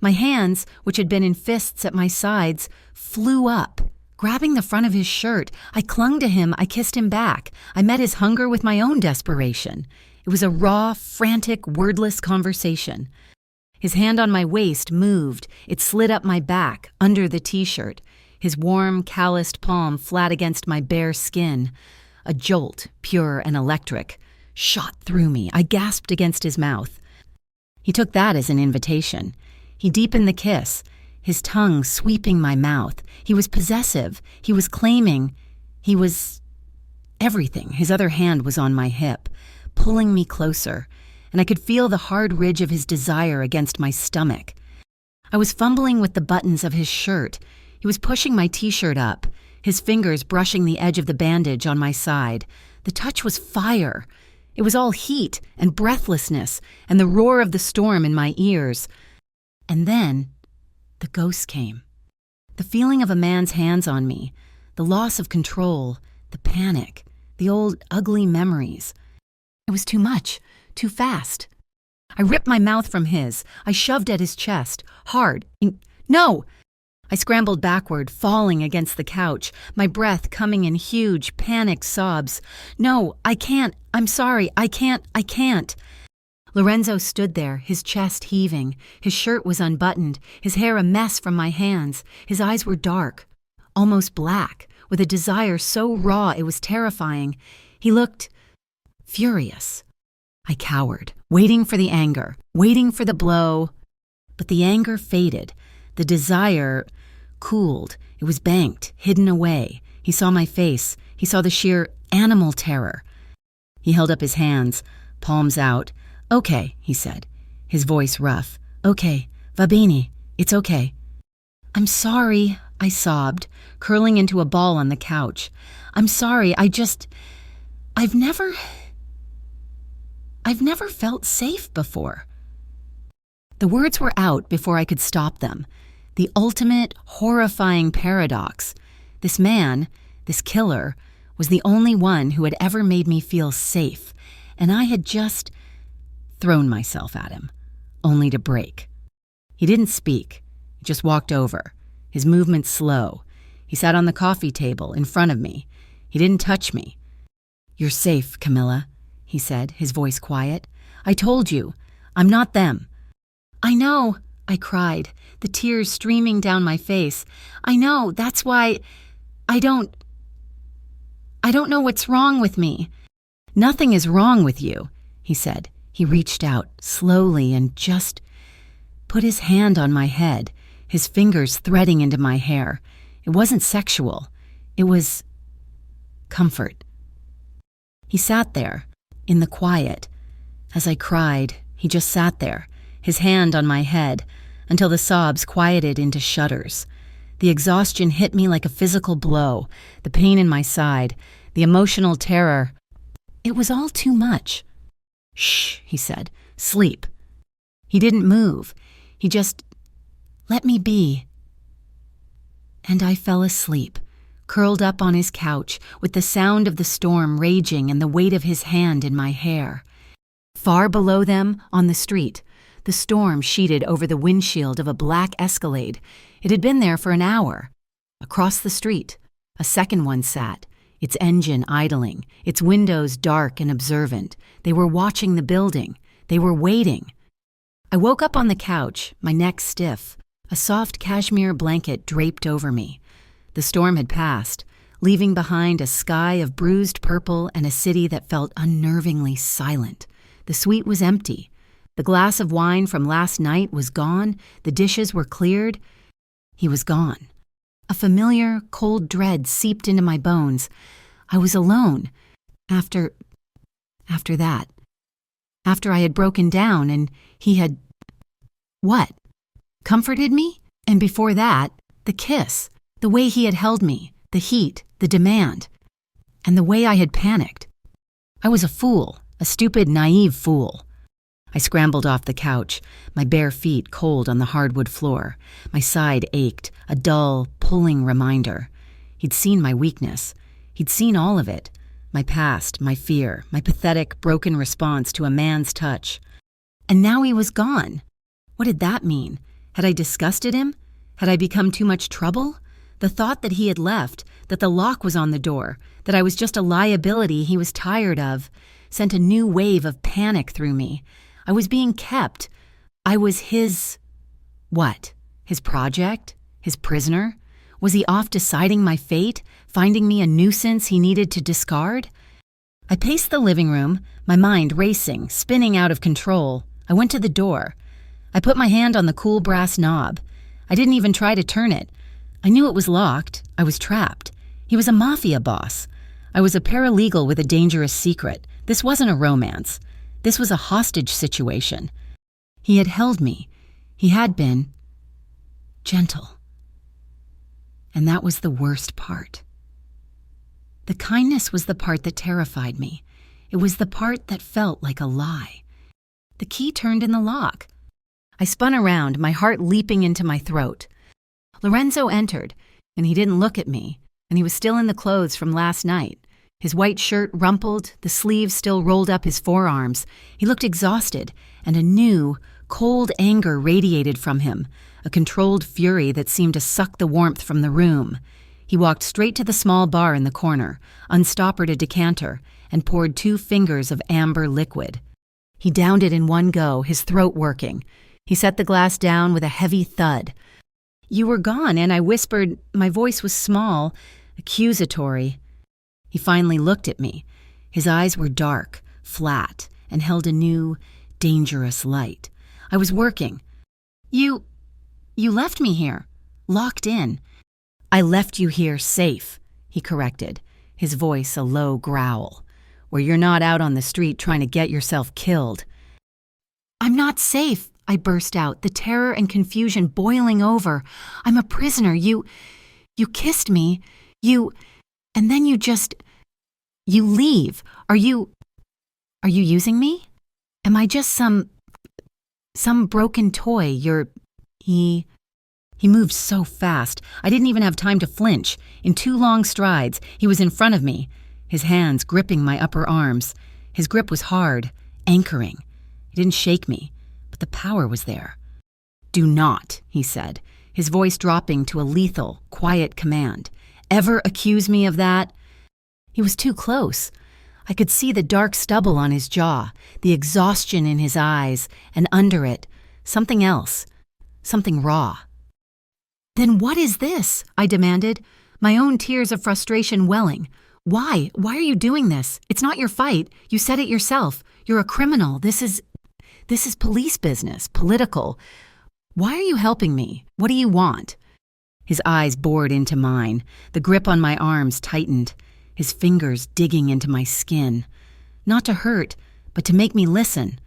My hands, which had been in fists at my sides, flew up. Grabbing the front of his shirt, I clung to him, I kissed him back. I met his hunger with my own desperation. It was a raw, frantic, wordless conversation. His hand on my waist moved. It slid up my back, under the t-shirt. His warm, calloused palm flat against my bare skin. A jolt, pure and electric, shot through me. I gasped against his mouth. He took that as an invitation. He deepened the kiss, his tongue sweeping my mouth. He was possessive. He was claiming. He was everything. His other hand was on my hip, pulling me closer, and I could feel the hard ridge of his desire against my stomach. I was fumbling with the buttons of his shirt. He was pushing my t-shirt up, his fingers brushing the edge of the bandage on my side. The touch was fire. It was all heat and breathlessness and the roar of the storm in my ears. And then, the ghosts came. The feeling of a man's hands on me, the loss of control, the panic, the old ugly memories. It was too much, too fast. I ripped my mouth from his. I shoved at his chest, hard. No! I scrambled backward, falling against the couch, my breath coming in huge, panicked sobs. No, I can't. I'm sorry. I can't. Lorenzo stood there, his chest heaving. His shirt was unbuttoned, his hair a mess from my hands. His eyes were dark, almost black, with a desire so raw it was terrifying. He looked furious. I cowered, waiting for the anger, waiting for the blow. But the anger faded. The desire cooled. It was banked, hidden away. He saw my face. He saw the sheer animal terror. He held up his hands, palms out. "Okay," he said, his voice rough. "Okay, va bene, it's okay." "I'm sorry," I sobbed, curling into a ball on the couch. "I'm sorry, I've never felt safe before." The words were out before I could stop them. The ultimate, horrifying paradox. This man, this killer, was the only one who had ever made me feel safe, and I had just thrown myself at him, only to break. He didn't speak. He just walked over, his movements slow. He sat on the coffee table in front of me. He didn't touch me. "You're safe, Camilla," he said, his voice quiet. "I told you. I'm not them." "I know," I cried, the tears streaming down my face. "I know, that's why I don't know what's wrong with me." "Nothing is wrong with you," he said. He reached out, slowly, and just put his hand on my head, his fingers threading into my hair. It wasn't sexual. It was comfort. He sat there, in the quiet. As I cried, he just sat there, his hand on my head, until the sobs quieted into shudders. The exhaustion hit me like a physical blow, the pain in my side, the emotional terror. It was all too much. "Shh," he said. "Sleep." He didn't move. He just let me be. And I fell asleep, curled up on his couch, with the sound of the storm raging and the weight of his hand in my hair. Far below them, on the street, the storm sheeted over the windshield of a black Escalade. It had been there for an hour. Across the street, a second one sat, its engine idling, its windows dark and observant. They were watching the building. They were waiting. I woke up on the couch, my neck stiff, a soft cashmere blanket draped over me. The storm had passed, leaving behind a sky of bruised purple and a city that felt unnervingly silent. The suite was empty. The glass of wine from last night was gone. The dishes were cleared. He was gone. A familiar, cold dread seeped into my bones. I was alone. After that. After I had broken down and he had... What? Comforted me? And before that, the kiss. The way he had held me. The heat. The demand. And the way I had panicked. I was a fool. A stupid, naive fool. I scrambled off the couch, my bare feet cold on the hardwood floor. My side ached, a dull, pulling reminder. He'd seen my weakness. He'd seen all of it. My past, my fear, my pathetic, broken response to a man's touch. And now he was gone. What did that mean? Had I disgusted him? Had I become too much trouble? The thought that he had left, that the lock was on the door, that I was just a liability he was tired of, sent a new wave of panic through me. I was being kept. I was his... What? His project? His prisoner? Was he off deciding my fate, finding me a nuisance he needed to discard? I paced the living room, my mind racing, spinning out of control. I went to the door. I put my hand on the cool brass knob. I didn't even try to turn it. I knew it was locked. I was trapped. He was a mafia boss. I was a paralegal with a dangerous secret. This wasn't a romance. This was a hostage situation. He had held me. He had been gentle. And that was the worst part. The kindness was the part that terrified me. It was the part that felt like a lie. The key turned in the lock. I spun around, my heart leaping into my throat. Lorenzo entered, and he didn't look at me, and he was still in the clothes from last night. His white shirt rumpled, the sleeves still rolled up his forearms. He looked exhausted, and a new, cold anger radiated from him, a controlled fury that seemed to suck the warmth from the room. He walked straight to the small bar in the corner, unstoppered a decanter, and poured 2 fingers of amber liquid. He downed it in one go, his throat working. He set the glass down with a heavy thud. "You were gone, and I whispered," my voice was small, accusatory. He finally looked at me. His eyes were dark, flat, and held a new, dangerous light. I was working. You left me here, locked in." "I left you here safe," he corrected, his voice a low growl, "where you're not out on the street trying to get yourself killed." "I'm not safe," I burst out, the terror and confusion boiling over. "I'm a prisoner. You kissed me. And then you leave. Are you using me? Am I just some broken toy He moved so fast, I didn't even have time to flinch. In 2 long strides, he was in front of me, his hands gripping my upper arms. His grip was hard, anchoring. It didn't shake me, but the power was there. "Do not," he said, his voice dropping to a lethal, quiet command. "Ever accuse me of that?" He was too close. I could see the dark stubble on his jaw, the exhaustion in his eyes, and under it, something else, something raw. "Then what is this?" I demanded, my own tears of frustration welling. Why are you doing this? It's not your fight. You said it yourself. You're a criminal. This is police business, political. Why are you helping me? What do you want?" His eyes bored into mine. The grip on my arms tightened, his fingers digging into my skin. Not to hurt, but to make me listen.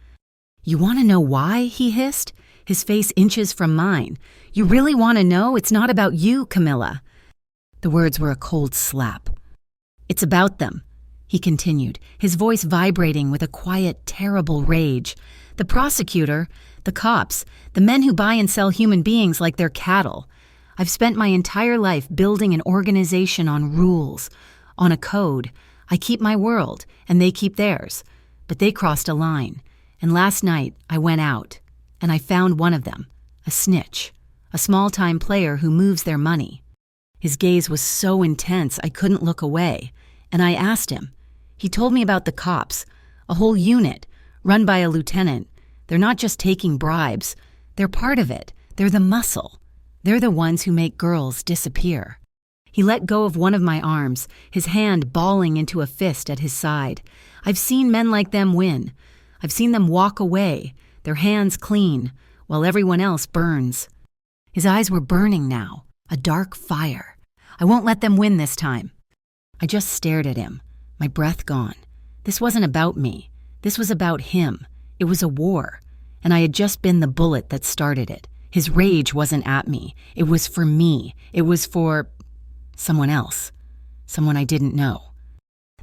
"You want to know why?" he hissed, his face inches from mine. "You really want to know? It's not about you, Camilla." The words were a cold slap. "It's about them," he continued, his voice vibrating with a quiet, terrible rage. "The prosecutor, the cops, the men who buy and sell human beings like they're cattle. I've spent my entire life building an organization on rules, on a code. I keep my world, and they keep theirs. But they crossed a line, and last night I went out, and I found one of them, a snitch, a small-time player who moves their money." His gaze was so intense I couldn't look away, and I asked him. He told me about the cops, a whole unit, run by a lieutenant. They're not just taking bribes. They're part of it. They're the muscle. They're the ones who make girls disappear. He let go of one of my arms, his hand balling into a fist at his side. I've seen men like them win. I've seen them walk away, their hands clean, while everyone else burns. His eyes were burning now, a dark fire. I won't let them win this time. I just stared at him, my breath gone. This wasn't about me. This was about him. It was a war, and I had just been the bullet that started it. His rage wasn't at me. It was for me. It was for someone else, someone I didn't know.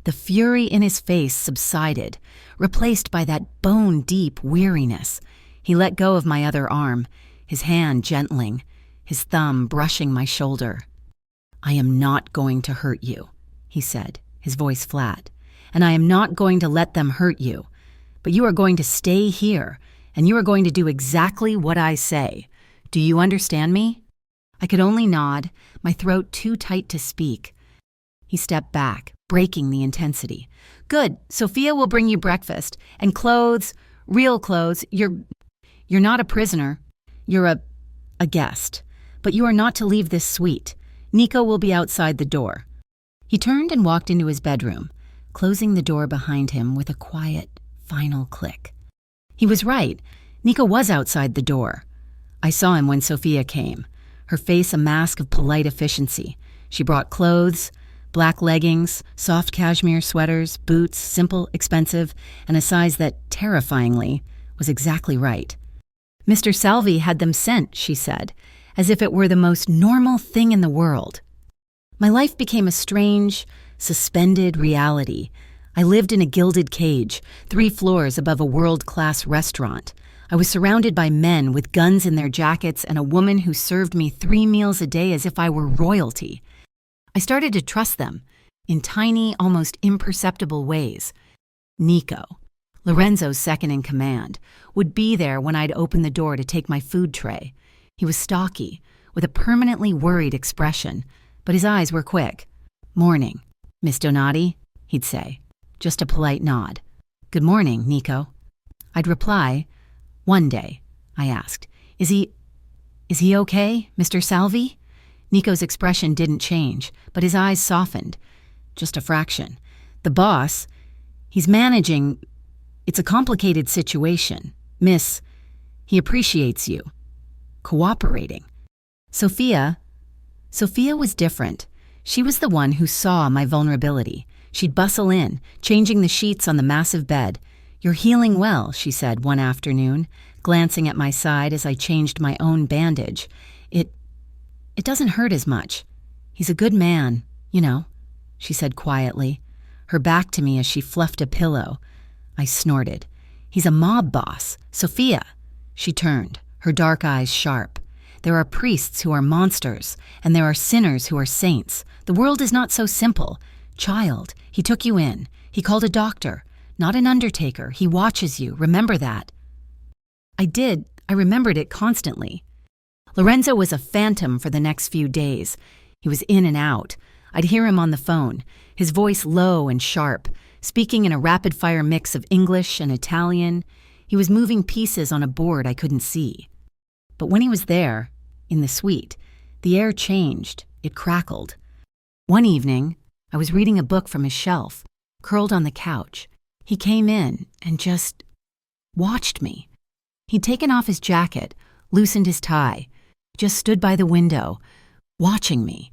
The fury in his face subsided, replaced by that bone-deep weariness. He let go of my other arm, his hand gentling, his thumb brushing my shoulder. "I am not going to hurt you," he said, his voice flat, "and I am not going to let them hurt you. But you are going to stay here, and you are going to do exactly what I say. Do you understand me?" I could only nod, my throat too tight to speak. He stepped back, breaking the intensity. "Good. Sophia will bring you breakfast. And clothes, real clothes. You're not a prisoner. You're a guest. But you are not to leave this suite. Nico will be outside the door." He turned and walked into his bedroom, closing the door behind him with a quiet, final click. He was right. Nico was outside the door. I saw him when Sophia came, her face a mask of polite efficiency. She brought clothes, black leggings, soft cashmere sweaters, boots, simple, expensive, and a size that, terrifyingly, was exactly right. "Mr. Salvi had them sent," she said, as if it were the most normal thing in the world. My life became a strange, suspended reality. I lived in a gilded cage, 3 floors above a world-class restaurant. I was surrounded by men with guns in their jackets and a woman who served me 3 meals a day as if I were royalty. I started to trust them in tiny, almost imperceptible ways. Nico, Lorenzo's second in command, would be there when I'd open the door to take my food tray. He was stocky, with a permanently worried expression, but his eyes were quick. "Morning, Miss Donati," he'd say. Just a polite nod. "Good morning, Nico." I'd reply, "One day," I asked, Is he okay, Mr. Salvi?" Nico's expression didn't change, but his eyes softened. Just a fraction. "The boss, he's managing. It's a complicated situation. Miss, he appreciates you. Cooperating." Sophia was different. She was the one who saw my vulnerability. She'd bustle in, changing the sheets on the massive bed. "You're healing well," she said one afternoon, glancing at my side as I changed my own bandage. It doesn't hurt as much. He's a good man, you know," she said quietly, her back to me as she fluffed a pillow. I snorted. "He's a mob boss. Sophia." She turned, her dark eyes sharp. "There are priests who are monsters, and there are sinners who are saints. The world is not so simple. Child, he took you in. He called a doctor, not an undertaker. He watches you. Remember that." I did. I remembered it constantly. Lorenzo was a phantom for the next few days. He was in and out. I'd hear him on the phone, his voice low and sharp, speaking in a rapid-fire mix of English and Italian. He was moving pieces on a board I couldn't see. But when he was there, in the suite, the air changed. It crackled. One evening, I was reading a book from his shelf, curled on the couch. He came in and just watched me. He'd taken off his jacket, loosened his tie, just stood by the window, watching me.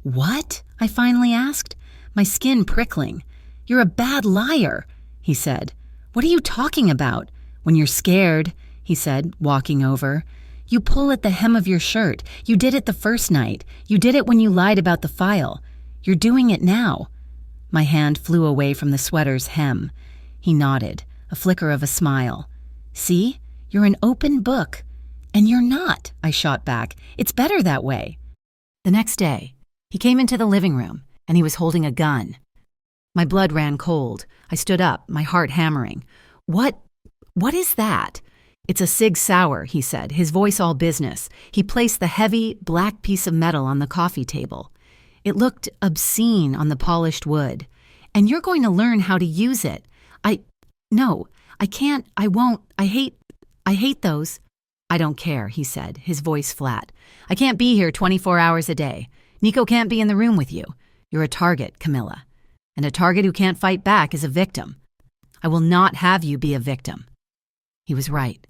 "What?" I finally asked, my skin prickling. "You're a bad liar," he said. "What are you talking about?" "When you're scared," he said, walking over. "You pull at the hem of your shirt. You did it the first night. You did it when you lied about the file. You're doing it now." My hand flew away from the sweater's hem. He nodded, a flicker of a smile. "See? You're an open book." "And you're not," I shot back. "It's better that way." The next day, he came into the living room, and he was holding a gun. My blood ran cold. I stood up, my heart hammering. What is that?" "It's a Sig Sauer," he said, his voice all business. He placed the heavy, black piece of metal on the coffee table. It looked obscene on the polished wood. "And you're going to learn how to use it." No, I can't, I won't, I hate those." "I don't care," he said, his voice flat. "I can't be here 24 hours a day. Nico can't be in the room with you. You're a target, Camilla. And a target who can't fight back is a victim. I will not have you be a victim." He was right.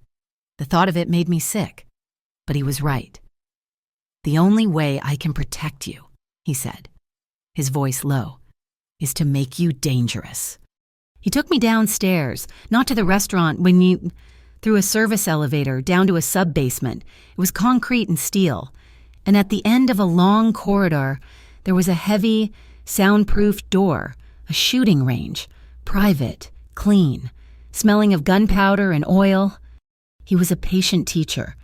The thought of it made me sick. But he was right. "The only way I can protect you," he said, his voice low, "is to make you dangerous." He took me downstairs, not to the restaurant through a service elevator down to a sub-basement. It was concrete and steel. And at the end of a long corridor, there was a heavy, soundproofed door, a shooting range, private, clean, smelling of gunpowder and oil. He was a patient teacher,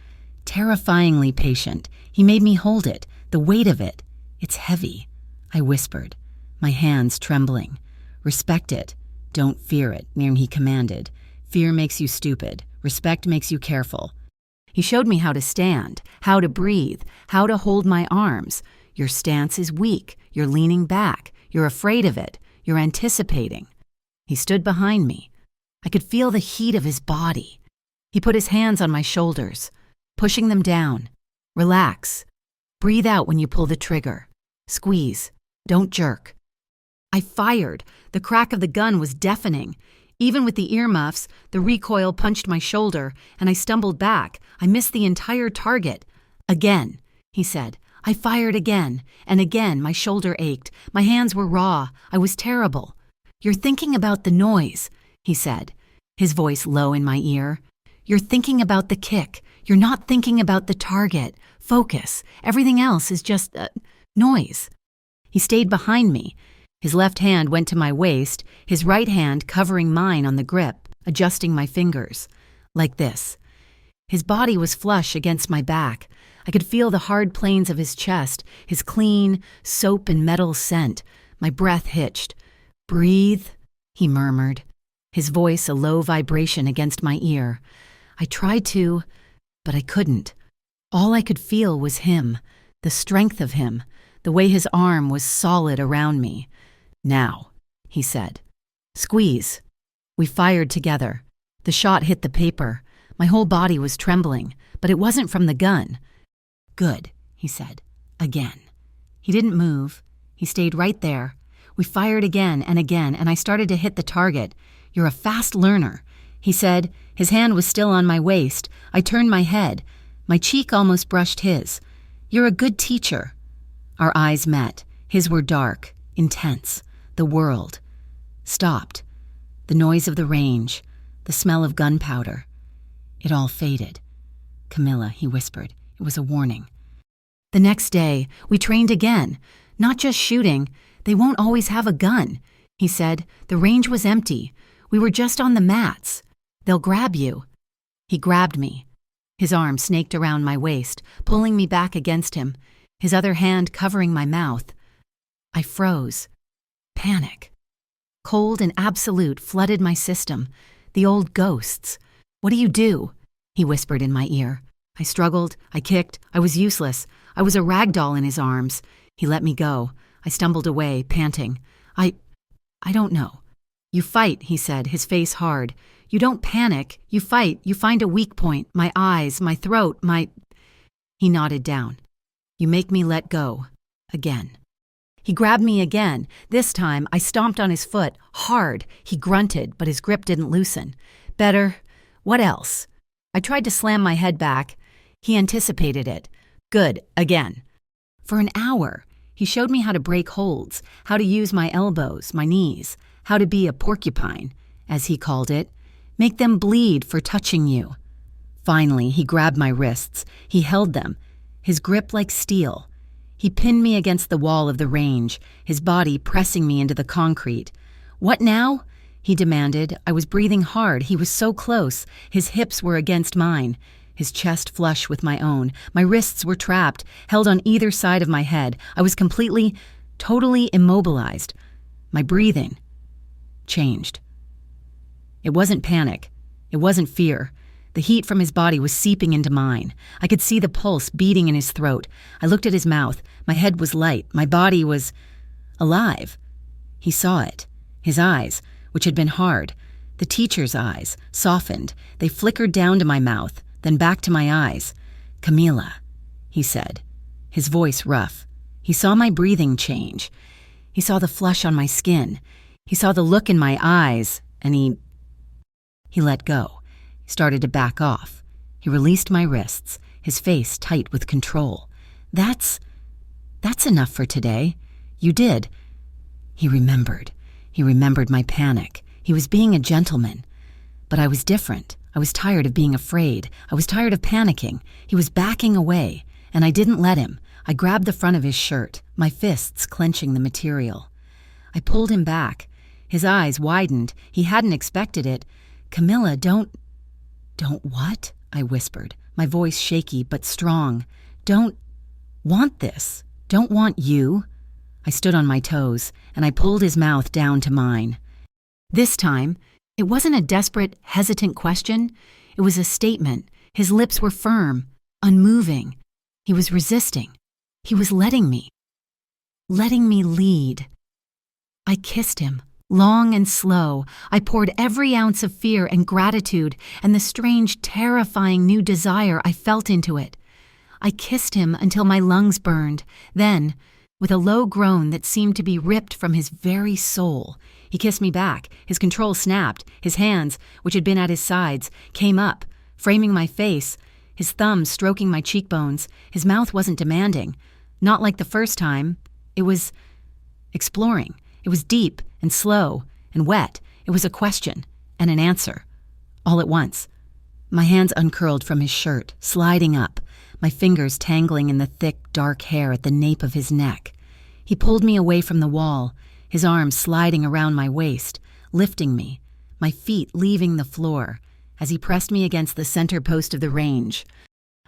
terrifyingly patient. He made me hold it, the weight of it. "It's heavy," I whispered, my hands trembling. "Respect it. Don't fear it," he commanded. "Fear makes you stupid. Respect makes you careful." He showed me how to stand, how to breathe, how to hold my arms. "Your stance is weak. You're leaning back. You're afraid of it. You're anticipating." He stood behind me. I could feel the heat of his body. He put his hands on my shoulders, pushing them down. "Relax. Breathe out when you pull the trigger. Squeeze. Don't jerk." I fired. The crack of the gun was deafening. Even with the earmuffs, the recoil punched my shoulder, and I stumbled back. I missed the entire target. "Again," he said. I fired again, and again my shoulder ached. My hands were raw. I was terrible. "You're thinking about the noise," he said, his voice low in my ear. "You're thinking about the kick. You're not thinking about the target. Focus. Everything else is just noise." He stayed behind me. His left hand went to my waist, his right hand covering mine on the grip, adjusting my fingers. "Like this. His body was flush against my back. I could feel the hard planes of his chest, his clean, soap and metal scent. My breath hitched. "Breathe," he murmured, his voice a low vibration against my ear. I tried to, but I couldn't. All I could feel was him, the strength of him, the way his arm was solid around me. "Now," he said. "Squeeze." We fired together. The shot hit the paper. My whole body was trembling, but it wasn't from the gun. "Good," he said. Again. He didn't move. He stayed right there. We fired again, and I started to hit the target. "You're a fast learner," he said. His hand was still on my waist. I turned my head. My cheek almost brushed his. "You're a good teacher." Our eyes met. His were dark, intense. The world stopped. The noise of the range, the smell of gunpowder. It all faded. "Camilla," he whispered. It was a warning. The next day, we trained again. Not just shooting. They won't always have a gun, he said. The range was empty. We were just on the mats. They'll grab you. He grabbed me. His arm snaked around my waist, pulling me back against him, his other hand covering my mouth. I froze. Panic. Cold and absolute flooded my system. The old ghosts. "What do you do?" he whispered in my ear. I struggled. I kicked. I was useless. I was a rag doll in his arms. He let me go. I stumbled away, panting. I don't know. "You fight," he said, his face hard. "You don't panic. You fight. You find a weak point. My eyes, my throat, my—" He nodded down. "You make me let go. Again." He grabbed me again. This time, I stomped on his foot, hard. He grunted, but his grip didn't loosen. "Better. What else?" I tried to slam my head back. He anticipated it. "Good. Again." For an hour, he showed me how to break holds, how to use my elbows, my knees, how to be a porcupine, as he called it, make them bleed for touching you. Finally, he grabbed my wrists. He held them, his grip like steel. He pinned me against the wall of the range, his body pressing me into the concrete. "What now?" he demanded. I was breathing hard. He was so close. His hips were against mine, his chest flush with my own. My wrists were trapped, held on either side of my head. I was completely, totally immobilized. My breathing changed. It wasn't panic. It wasn't fear. The heat from his body was seeping into mine. I could see the pulse beating in his throat. I looked at his mouth. My head was light. My body was alive. He saw it. His eyes, which had been hard, the teacher's eyes, softened. They flickered down to my mouth, then back to my eyes. "Camila," he said, his voice rough. He saw my breathing change. He saw the flush on my skin. He saw the look in my eyes, and he let go. He started to back off. He released my wrists, his face tight with control. That's enough for today. You did." He remembered. He remembered my panic. He was being a gentleman. But I was different. I was tired of being afraid. I was tired of panicking. He was backing away, and I didn't let him. I grabbed the front of his shirt, my fists clenching the material. I pulled him back. His eyes widened. He hadn't expected it. "Camilla, don't what?" I whispered, my voice shaky but strong. "Don't want this. Don't want you." I stood on my toes, and I pulled his mouth down to mine. This time, it wasn't a desperate, hesitant question. It was a statement. His lips were firm, unmoving. He was resisting. He was letting me lead. I kissed him, long and slow. I poured every ounce of fear and gratitude and the strange, terrifying new desire I felt into it. I kissed him until my lungs burned. Then, with a low groan that seemed to be ripped from his very soul, he kissed me back. His control snapped. His hands, which had been at his sides, came up, framing my face, his thumbs stroking my cheekbones. His mouth wasn't demanding. Not like the first time. It was exploring. It was deep and slow and wet. It was a question and an answer, all at once. My hands uncurled from his shirt, sliding up, my fingers tangling in the thick, dark hair at the nape of his neck. He pulled me away from the wall, his arms sliding around my waist, lifting me, my feet leaving the floor, as he pressed me against the center post of the range.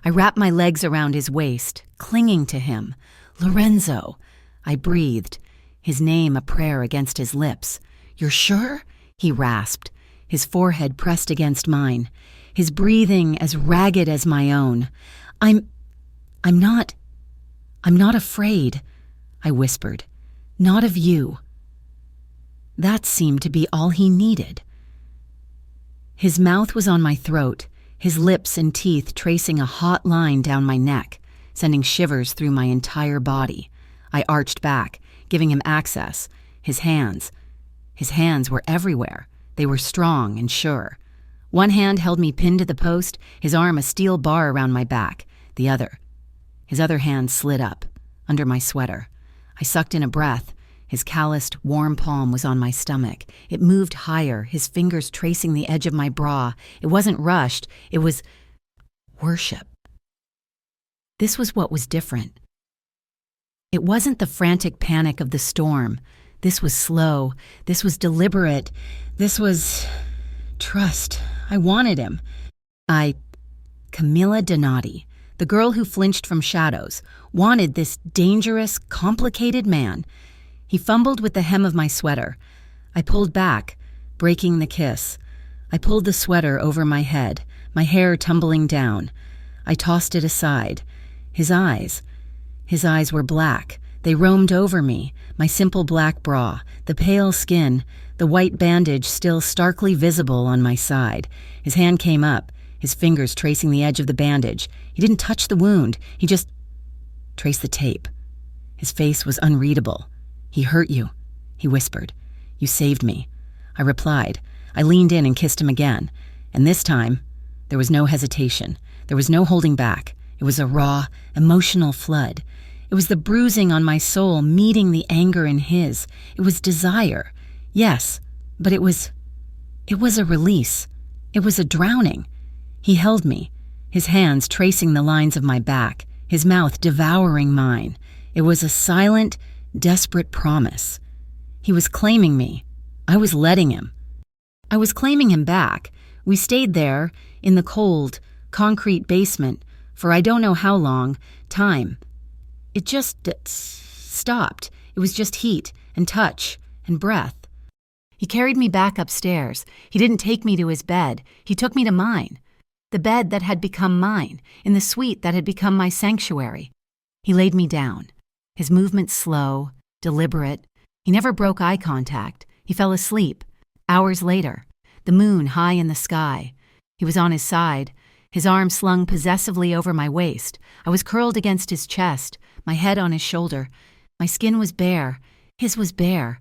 I wrapped my legs around his waist, clinging to him. "Lorenzo," I breathed, his name a prayer against his lips. "You're sure?" he rasped, his forehead pressed against mine, his breathing as ragged as my own. I'm not afraid," I whispered. "Not of you." That seemed to be all he needed. His mouth was on my throat, his lips and teeth tracing a hot line down my neck, sending shivers through my entire body. I arched back, giving him access. His hands were everywhere. They were strong and sure. One hand held me pinned to the post, his arm a steel bar around my back. His other hand slid up, under my sweater. I sucked in a breath. His calloused, warm palm was on my stomach. It moved higher, his fingers tracing the edge of my bra. It wasn't rushed. It was worship. This was what was different. It wasn't the frantic panic of the storm. This was slow. This was deliberate. This was trust. I wanted him. Camilla Donati, the girl who flinched from shadows, wanted this dangerous, complicated man. He fumbled with the hem of my sweater. I pulled back, breaking the kiss. I pulled the sweater over my head, my hair tumbling down. I tossed it aside. His eyes were black. They roamed over me, my simple black bra, the pale skin, the white bandage still starkly visible on my side. His hand came up, his fingers tracing the edge of the bandage. He didn't touch the wound. He just traced the tape. His face was unreadable. "He hurt you," he whispered. "You saved me." I replied. I leaned in and kissed him again. And this time, there was no hesitation. There was no holding back. It was a raw, emotional flood. It was the bruising on my soul meeting the anger in his. It was desire. Yes, but it was a release. It was a drowning. He held me, his hands tracing the lines of my back, his mouth devouring mine. It was a silent, desperate promise. He was claiming me. I was letting him. I was claiming him back. We stayed there, in the cold, concrete basement, for I don't know how long, time. It just stopped. It was just heat and touch and breath. He carried me back upstairs. He didn't take me to his bed. He took me to mine. The bed that had become mine, in the suite that had become my sanctuary. He laid me down. His movements slow, deliberate. He never broke eye contact. He fell asleep. Hours later, the moon high in the sky. He was on his side, his arm slung possessively over my waist. I was curled against his chest, my head on his shoulder. My skin was bare. His was bare.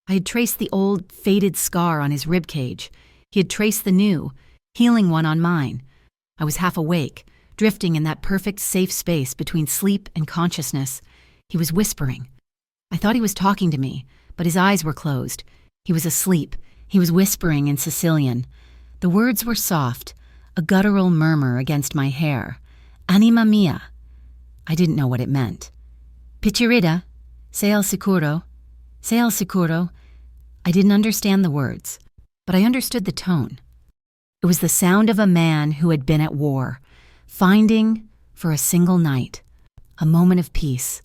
I had traced the old, faded scar on his ribcage. He had traced the new, healing one on mine. I was half awake, drifting in that perfect safe space between sleep and consciousness. He was whispering. I thought he was talking to me, but his eyes were closed. He was asleep. He was whispering in Sicilian. The words were soft, a guttural murmur against my hair. Anima mia. I didn't know what it meant. Piccerida, sei al sicuro, sei al sicuro. I didn't understand the words, but I understood the tone. It was the sound of a man who had been at war, finding, for a single night, a moment of peace.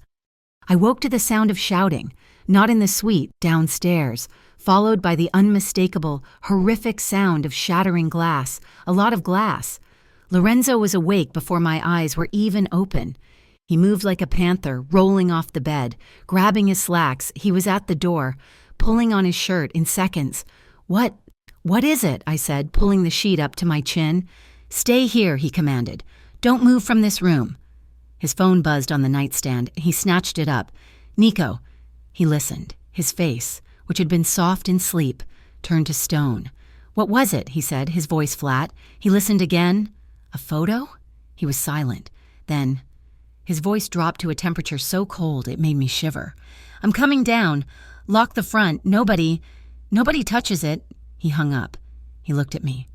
I woke to the sound of shouting, not in the suite, downstairs, followed by the unmistakable, horrific sound of shattering glass, a lot of glass. Lorenzo was awake before my eyes were even open. He moved like a panther, rolling off the bed, grabbing his slacks. He was at the door, pulling on his shirt in seconds. What is it?" I said, pulling the sheet up to my chin. "Stay here," he commanded. "Don't move from this room." His phone buzzed on the nightstand. He snatched it up. "Nico." He listened. His face, which had been soft in sleep, turned to stone. "What was it?" he said, his voice flat. He listened again. "A photo?" He was silent. Then, his voice dropped to a temperature so cold it made me shiver. "I'm coming down. Lock the front. Nobody touches it." He hung up. He looked at me.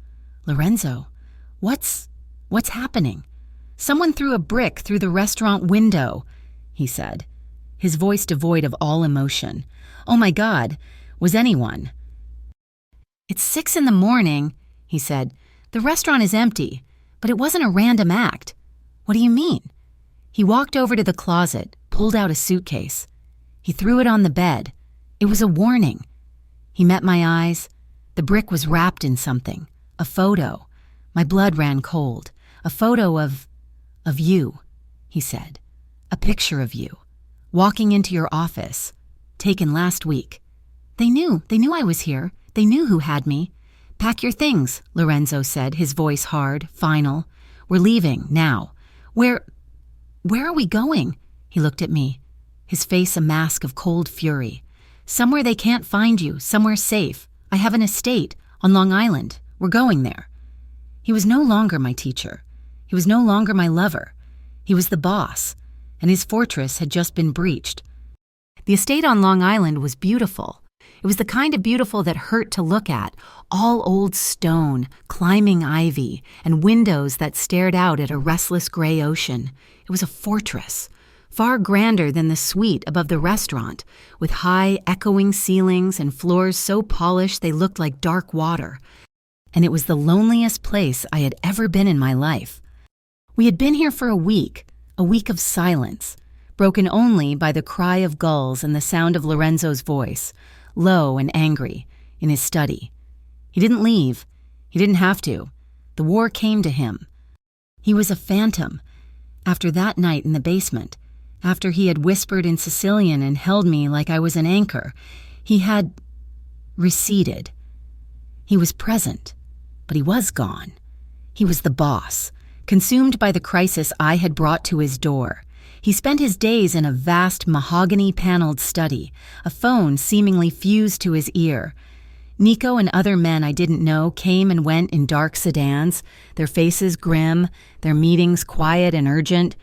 "Lorenzo, what's happening?" "Someone threw a brick through the restaurant window," he said, his voice devoid of all emotion. "Oh my God, was anyone?" "It's 6 a.m, he said. The restaurant is empty, but it wasn't a random act. What do you mean? He walked over to the closet, pulled out a suitcase. He threw it on the bed. It was a warning. He met my eyes. The brick was wrapped in something. A photo. My blood ran cold. A photo of you, he said. A picture of you. Walking into your office. Taken last week. They knew I was here. They knew who had me. Pack your things, Lorenzo said, his voice hard, final. We're leaving, now. Where are we going? He looked at me, his face a mask of cold fury. Somewhere they can't find you, somewhere safe. I have an estate on Long Island. We're going there. He was no longer my teacher. He was no longer my lover. He was the boss, and his fortress had just been breached. The estate on Long Island was beautiful. It was the kind of beautiful that hurt to look at, all old stone, climbing ivy, and windows that stared out at a restless gray ocean. It was a fortress, far grander than the suite above the restaurant, with high, echoing ceilings and floors so polished they looked like dark water. And it was the loneliest place I had ever been in my life. We had been here for a week of silence, broken only by the cry of gulls and the sound of Lorenzo's voice, low and angry, in his study. He didn't leave. He didn't have to. The war came to him. He was a phantom. After that night in the basement, after he had whispered in Sicilian and held me like I was an anchor, he had receded. He was present, but he was gone. He was the boss, consumed by the crisis I had brought to his door. He spent his days in a vast mahogany-paneled study, a phone seemingly fused to his ear. Nico and other men I didn't know came and went in dark sedans, their faces grim, their meetings quiet and urgent.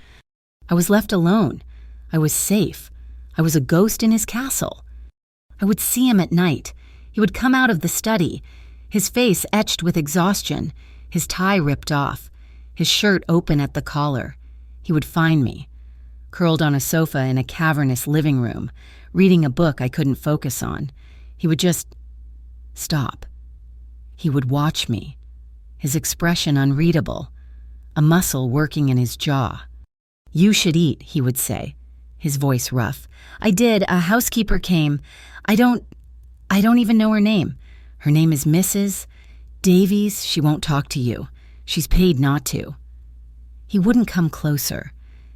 I was left alone. I was safe. I was a ghost in his castle. I would see him at night. He would come out of the study, his face etched with exhaustion, his tie ripped off, his shirt open at the collar. He would find me, curled on a sofa in a cavernous living room, reading a book I couldn't focus on. He would just stop. He would watch me, his expression unreadable, a muscle working in his jaw. You should eat, he would say, his voice rough. I did. A housekeeper came. I don't even know her name. Her name is Mrs. Davies. She won't talk to you. She's paid not to. He wouldn't come closer.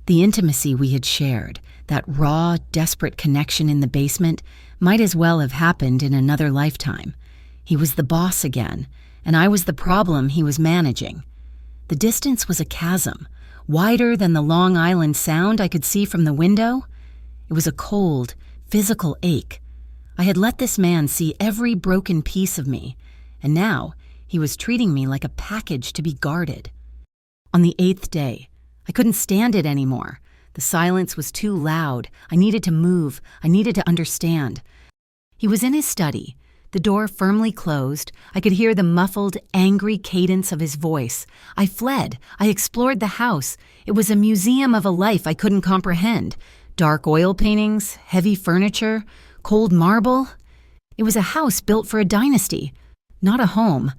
The intimacy we had shared, that raw, desperate connection in the basement, might as well have happened in another lifetime. He was the boss again, and I was the problem he was managing. The distance was a chasm, wider than the Long Island Sound I could see from the window. It was a cold, physical ache. I had let this man see every broken piece of me, and now he was treating me like a package to be guarded. On the 8th day, I couldn't stand it anymore. The silence was too loud. I needed to move. I needed to understand. He was in his study, the door firmly closed. I could hear the muffled, angry cadence of his voice. I fled. I explored the house. It was a museum of a life I couldn't comprehend. Dark oil paintings, heavy furniture, cold marble. It was a house built for a dynasty, not a home.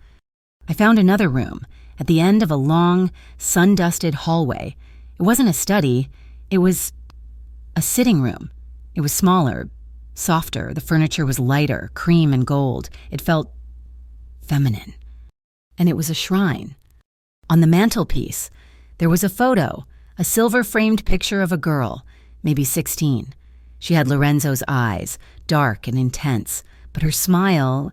I found another room, at the end of a long, sun-dusted hallway. It wasn't a study. It was a sitting room. It was smaller, softer. The furniture was lighter, cream and gold. It felt feminine. And it was a shrine. On the mantelpiece, there was a photo, a silver-framed picture of a girl, maybe 16. She had Lorenzo's eyes, dark and intense, but her smile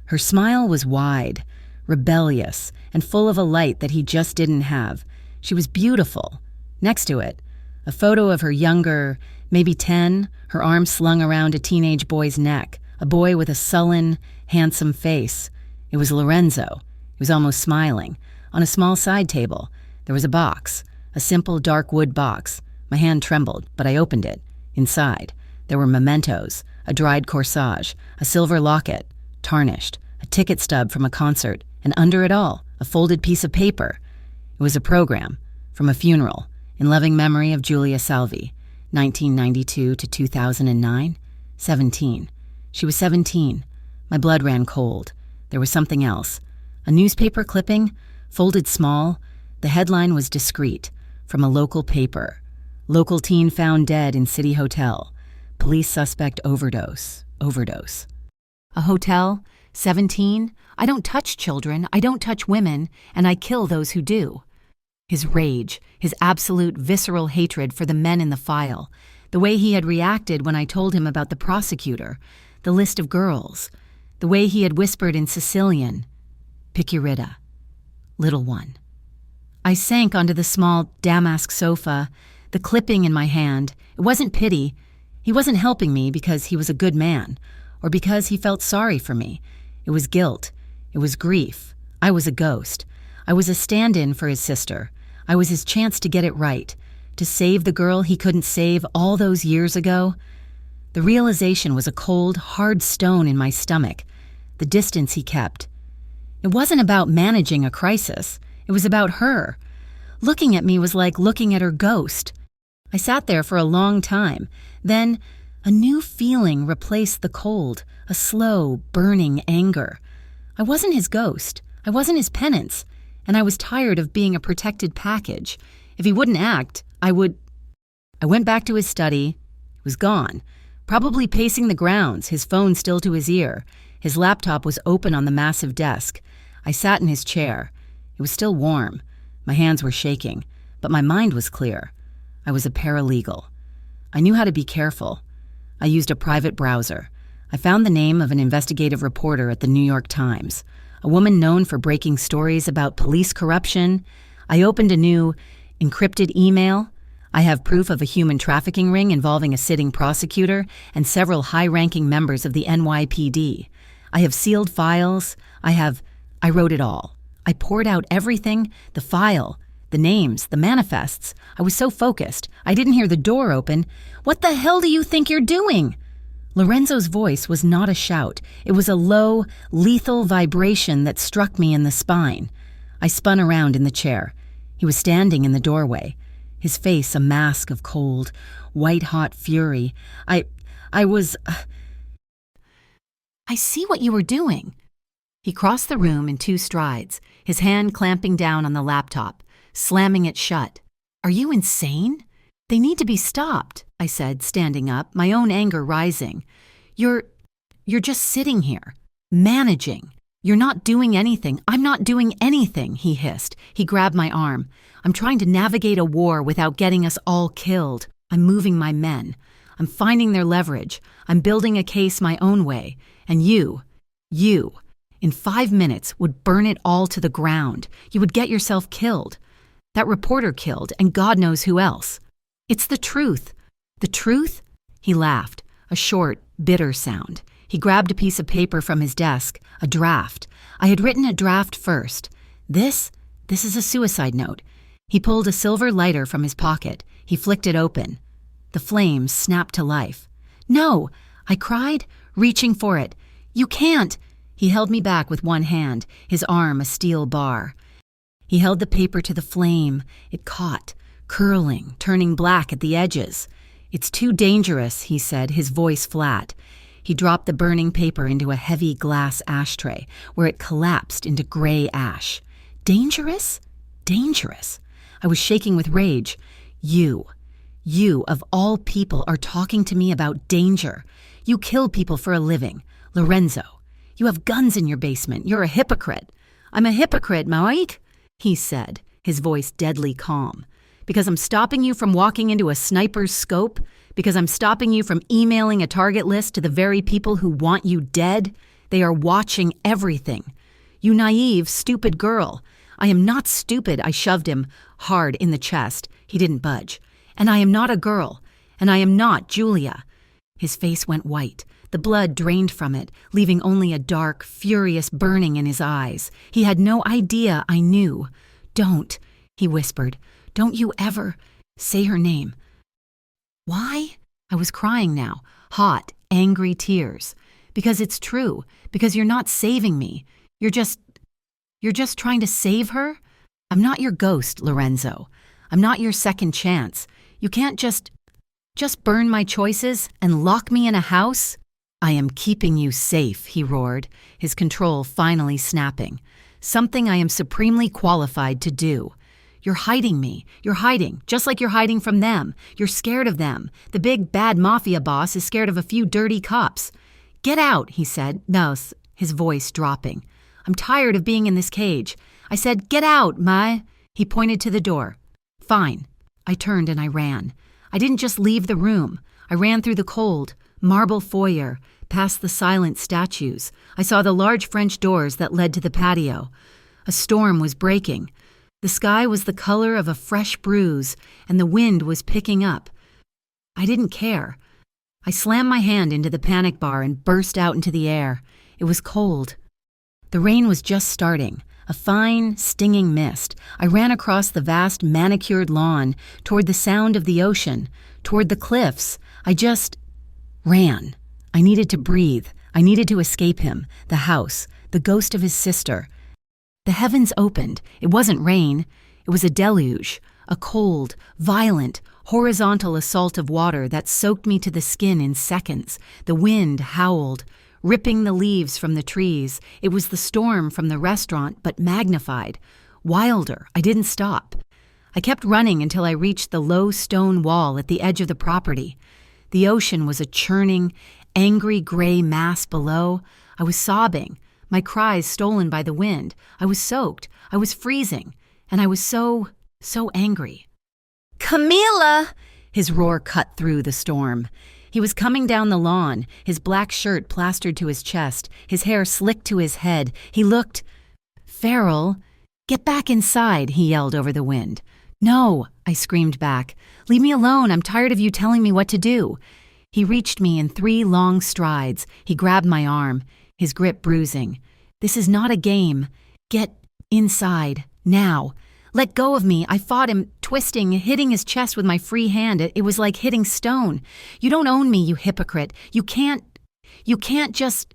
was wide, rebellious, and full of a light that he just didn't have. She was beautiful. Next to it, a photo of her younger, maybe 10, her arm slung around a teenage boy's neck, a boy with a sullen, handsome face. It was Lorenzo. He was almost smiling. On a small side table, there was a box, a simple dark wood box. My hand trembled, but I opened it. Inside, there were mementos, a dried corsage, a silver locket, tarnished, a ticket stub from a concert, and under it all, a folded piece of paper. It was a program from a funeral in loving memory of Julia Salvi, 1992 to 2009, 17. She was 17. My blood ran cold. There was something else. A newspaper clipping, Folded small, the headline was discreet, from a local paper. Local teen found dead in city hotel. Police suspect overdose. A hotel? 17? I don't touch children, I don't touch women, and I kill those who do. His rage, his absolute visceral hatred for the men in the file, the way he had reacted when I told him about the prosecutor, the list of girls, the way he had whispered in Sicilian, Picurita, little one. I sank onto the small damask sofa, the clipping in my hand. It wasn't pity. He wasn't helping me because he was a good man, or because he felt sorry for me. It was guilt. It was grief. I was a ghost. I was a stand-in for his sister. I was his chance to get it right, to save the girl he couldn't save all those years ago. The realization was a cold, hard stone in my stomach, the distance he kept. It wasn't about managing a crisis. It was about her. Looking at me was like looking at her ghost. I sat there for a long time. Then a new feeling replaced the cold, a slow, burning anger. I wasn't his ghost. I wasn't his penance. And I was tired of being a protected package. If he wouldn't act, I would. I went back to his study. He was gone, probably pacing the grounds, his phone still to his ear. His laptop was open on the massive desk. I sat in his chair. It was still warm. My hands were shaking, but my mind was clear. I was a paralegal. I knew how to be careful. I used a private browser. I found the name of an investigative reporter at the New York Times, a woman known for breaking stories about police corruption. I opened a new, encrypted email. I have proof of a human trafficking ring involving a sitting prosecutor and several high-ranking members of the NYPD. I have sealed files. I wrote it all. I poured out everything, the file, the names, the manifests. I was so focused, I didn't hear the door open. "What the hell do you think you're doing?" Lorenzo's voice was not a shout. It was a low, lethal vibration that struck me in the spine. I spun around in the chair. He was standing in the doorway, his face a mask of cold, white-hot fury. I see what you were doing. He crossed the room in 2 strides, his hand clamping down on the laptop, slamming it shut. "Are you insane? They need to be stopped," I said, standing up, my own anger rising. You're just sitting here, managing. You're not doing anything. I'm not doing anything," he hissed. He grabbed my arm. "I'm trying to navigate a war without getting us all killed. I'm moving my men. I'm finding their leverage. I'm building a case my own way. And you, in 5 minutes, would burn it all to the ground. You would get yourself killed. That reporter killed, and God knows who else. It's the truth." "The truth?" He laughed, a short, bitter sound. He grabbed a piece of paper from his desk, a draft. I had written a draft first. This is a suicide note. He pulled a silver lighter from his pocket. He flicked it open. The flames snapped to life. "No!" I cried, reaching for it. "You can't!" He held me back with one hand, his arm a steel bar. He held the paper to the flame. It caught, curling, turning black at the edges. "It's too dangerous," he said, his voice flat. He dropped the burning paper into a heavy glass ashtray, where it collapsed into gray ash. "Dangerous? Dangerous." I was shaking with rage. You, of all people, are talking to me about danger. You kill people for a living. Lorenzo, you have guns in your basement. You're a hypocrite. "I'm a hypocrite, Mike," he said, his voice deadly calm. "Because I'm stopping you from walking into a sniper's scope? Because I'm stopping you from emailing a target list to the very people who want you dead? They are watching everything. You naive, stupid girl. I am not stupid," I shoved him hard in the chest. He didn't budge. "And I am not a girl. And I am not Julia." His face went white. The blood drained from it, leaving only a dark, furious burning in his eyes. He had no idea I knew. "Don't," he whispered. "Don't you ever say her name." Why? I was crying now, hot, angry tears. "Because it's true. Because you're not saving me. You're just trying to save her? I'm not your ghost, Lorenzo. I'm not your second chance. You can't just burn my choices and lock me in a house?" "I am keeping you safe," he roared, his control finally snapping. something I am supremely qualified to do. You're hiding me. You're hiding, just like you're hiding from them. You're scared of them. The big, bad mafia boss is scared of a few dirty cops. Get out, he said, his voice dropping. I'm tired of being in this cage. I said, get out, Mai. He pointed to the door. Fine. I turned and I ran. I didn't just leave the room. I ran through the cold, marble foyer, past the silent statues. I saw the large French doors that led to the patio. A storm was breaking. The sky was the color of a fresh bruise, and the wind was picking up. I didn't care. I slammed my hand into the panic bar and burst out into the air. It was cold. The rain was just starting, a fine, stinging mist. I ran across the vast, manicured lawn, toward the sound of the ocean, toward the cliffs. I just ran. I needed to breathe. I needed to escape him, the house, the ghost of his sister. The heavens opened. It wasn't rain. It was a deluge, a cold, violent, horizontal assault of water that soaked me to the skin in seconds. The wind howled, ripping the leaves from the trees. It was the storm from the restaurant, but magnified. Wilder. I didn't stop. I kept running until I reached the low stone wall at the edge of the property. The ocean was a churning, angry gray mass below. I was sobbing, my cries stolen by the wind. I was soaked. I was freezing. And I was so angry. Camila! His roar cut through the storm. He was coming down the lawn, his black shirt plastered to his chest, his hair slicked to his head. He looked... Feral, get back inside, he yelled over the wind. No, I screamed back. Leave me alone. I'm tired of you telling me what to do. He reached me in 3 long strides. He grabbed my arm, his grip bruising. This is not a game. Get inside, now. Let go of me. I fought him, twisting, hitting his chest with my free hand. It was like hitting stone. You don't own me, you hypocrite. You can't just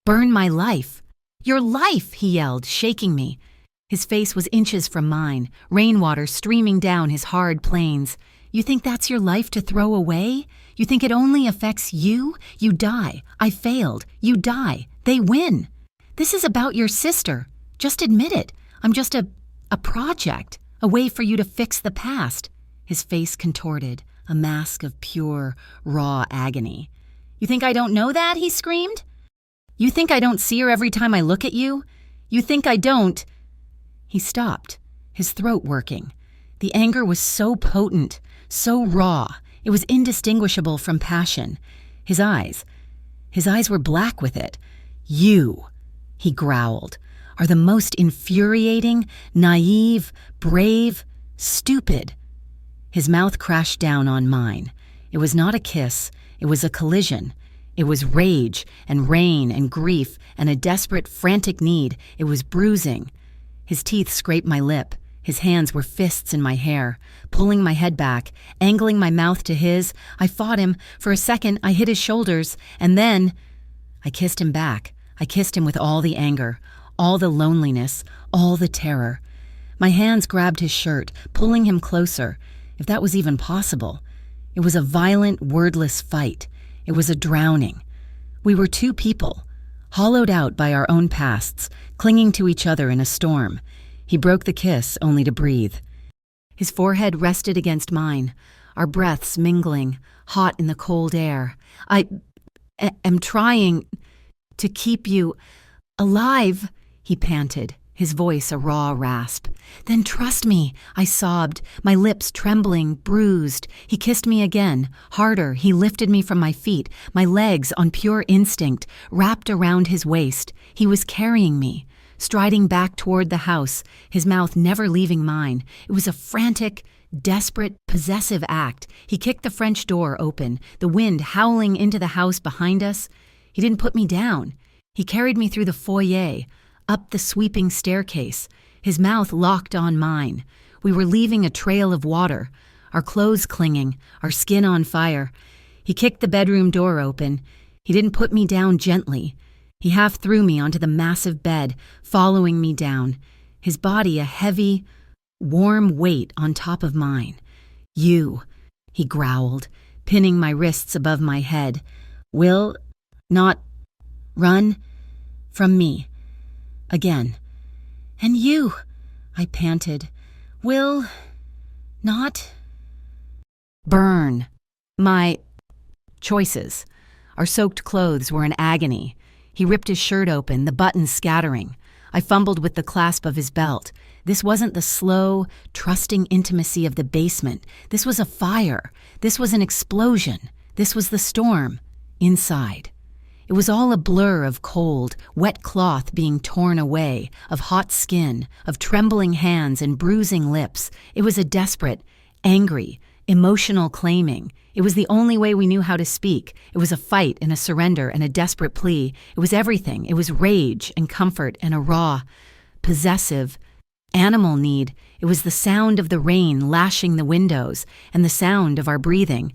burn my life. Your life, he yelled, shaking me. His face was inches from mine, rainwater streaming down his hard plains. You think that's your life to throw away? You think it only affects you? You die. I failed. You die. They win. This is about your sister. Just admit it. I'm just a project, a way for you to fix the past. His face contorted, a mask of pure, raw agony. You think I don't know that? He screamed. You think I don't see her every time I look at you? You think I don't... He stopped, his throat working. The anger was so potent, so raw, it was indistinguishable from passion. His eyes were black with it. You, he growled, are the most infuriating, naive, brave, stupid. His mouth crashed down on mine. It was not a kiss, it was a collision. It was rage and rain and grief and a desperate, frantic need. It was bruising. His teeth scraped my lip. His hands were fists in my hair, pulling my head back, angling my mouth to his. I fought him. For a second, I hit his shoulders, and then I kissed him back. I kissed him with all the anger, all the loneliness, all the terror. My hands grabbed his shirt, pulling him closer, if that was even possible. It was a violent, wordless fight. It was a drowning. We were 2 people, hollowed out by our own pasts, clinging to each other in a storm. He broke the kiss only to breathe. His forehead rested against mine, our breaths mingling, hot in the cold air. I am trying to keep you alive, he panted, his voice a raw rasp. Then trust me, I sobbed, my lips trembling, bruised. He kissed me again, harder. He lifted me from my feet, my legs on pure instinct, wrapped around his waist. He was carrying me, striding back toward the house, his mouth never leaving mine. It was a frantic, desperate, possessive act. He kicked the French door open, the wind howling into the house behind us. He didn't put me down. He carried me through the foyer, up the sweeping staircase, his mouth locked on mine. We were leaving a trail of water, our clothes clinging, our skin on fire. He kicked the bedroom door open. He didn't put me down gently. He half threw me onto the massive bed, following me down, his body a heavy, warm weight on top of mine. You, he growled, pinning my wrists above my head, will not run from me. Again, And you, I panted, will not burn. My choices. Our soaked clothes were in agony. He ripped his shirt open, the buttons scattering. I fumbled with the clasp of his belt. This wasn't the slow, trusting intimacy of the basement. This was a fire. This was an explosion. This was the storm. Inside. It was all a blur of cold, wet cloth being torn away, of hot skin, of trembling hands and bruising lips. It was a desperate, angry, emotional claiming. It was the only way we knew how to speak. It was a fight and a surrender and a desperate plea. It was everything. It was rage and comfort and a raw, possessive, animal need. It was the sound of the rain lashing the windows and the sound of our breathing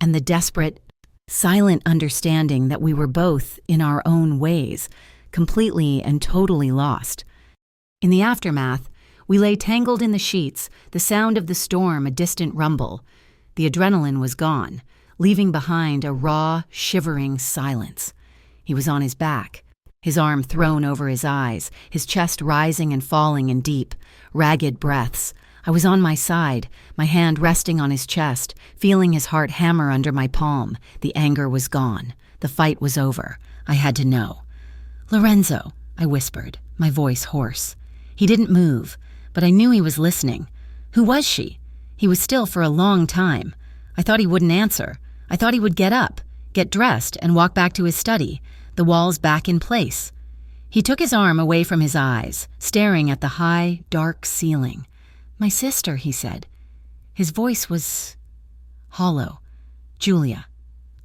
and the desperate, silent understanding that we were both, in our own ways, completely and totally lost. In the aftermath, we lay tangled in the sheets, the sound of the storm a distant rumble. The adrenaline was gone, leaving behind a raw, shivering silence. He was on his back, his arm thrown over his eyes, his chest rising and falling in deep, ragged breaths. I was on my side, my hand resting on his chest, feeling his heart hammer under my palm. The anger was gone. The fight was over. I had to know. "Lorenzo," I whispered, my voice hoarse. He didn't move, but I knew he was listening. Who was she? He was still for a long time. I thought he wouldn't answer. I thought he would get up, get dressed, and walk back to his study, the walls back in place. He took his arm away from his eyes, staring at the high, dark ceiling. "My sister," he said. His voice was hollow. "Julia."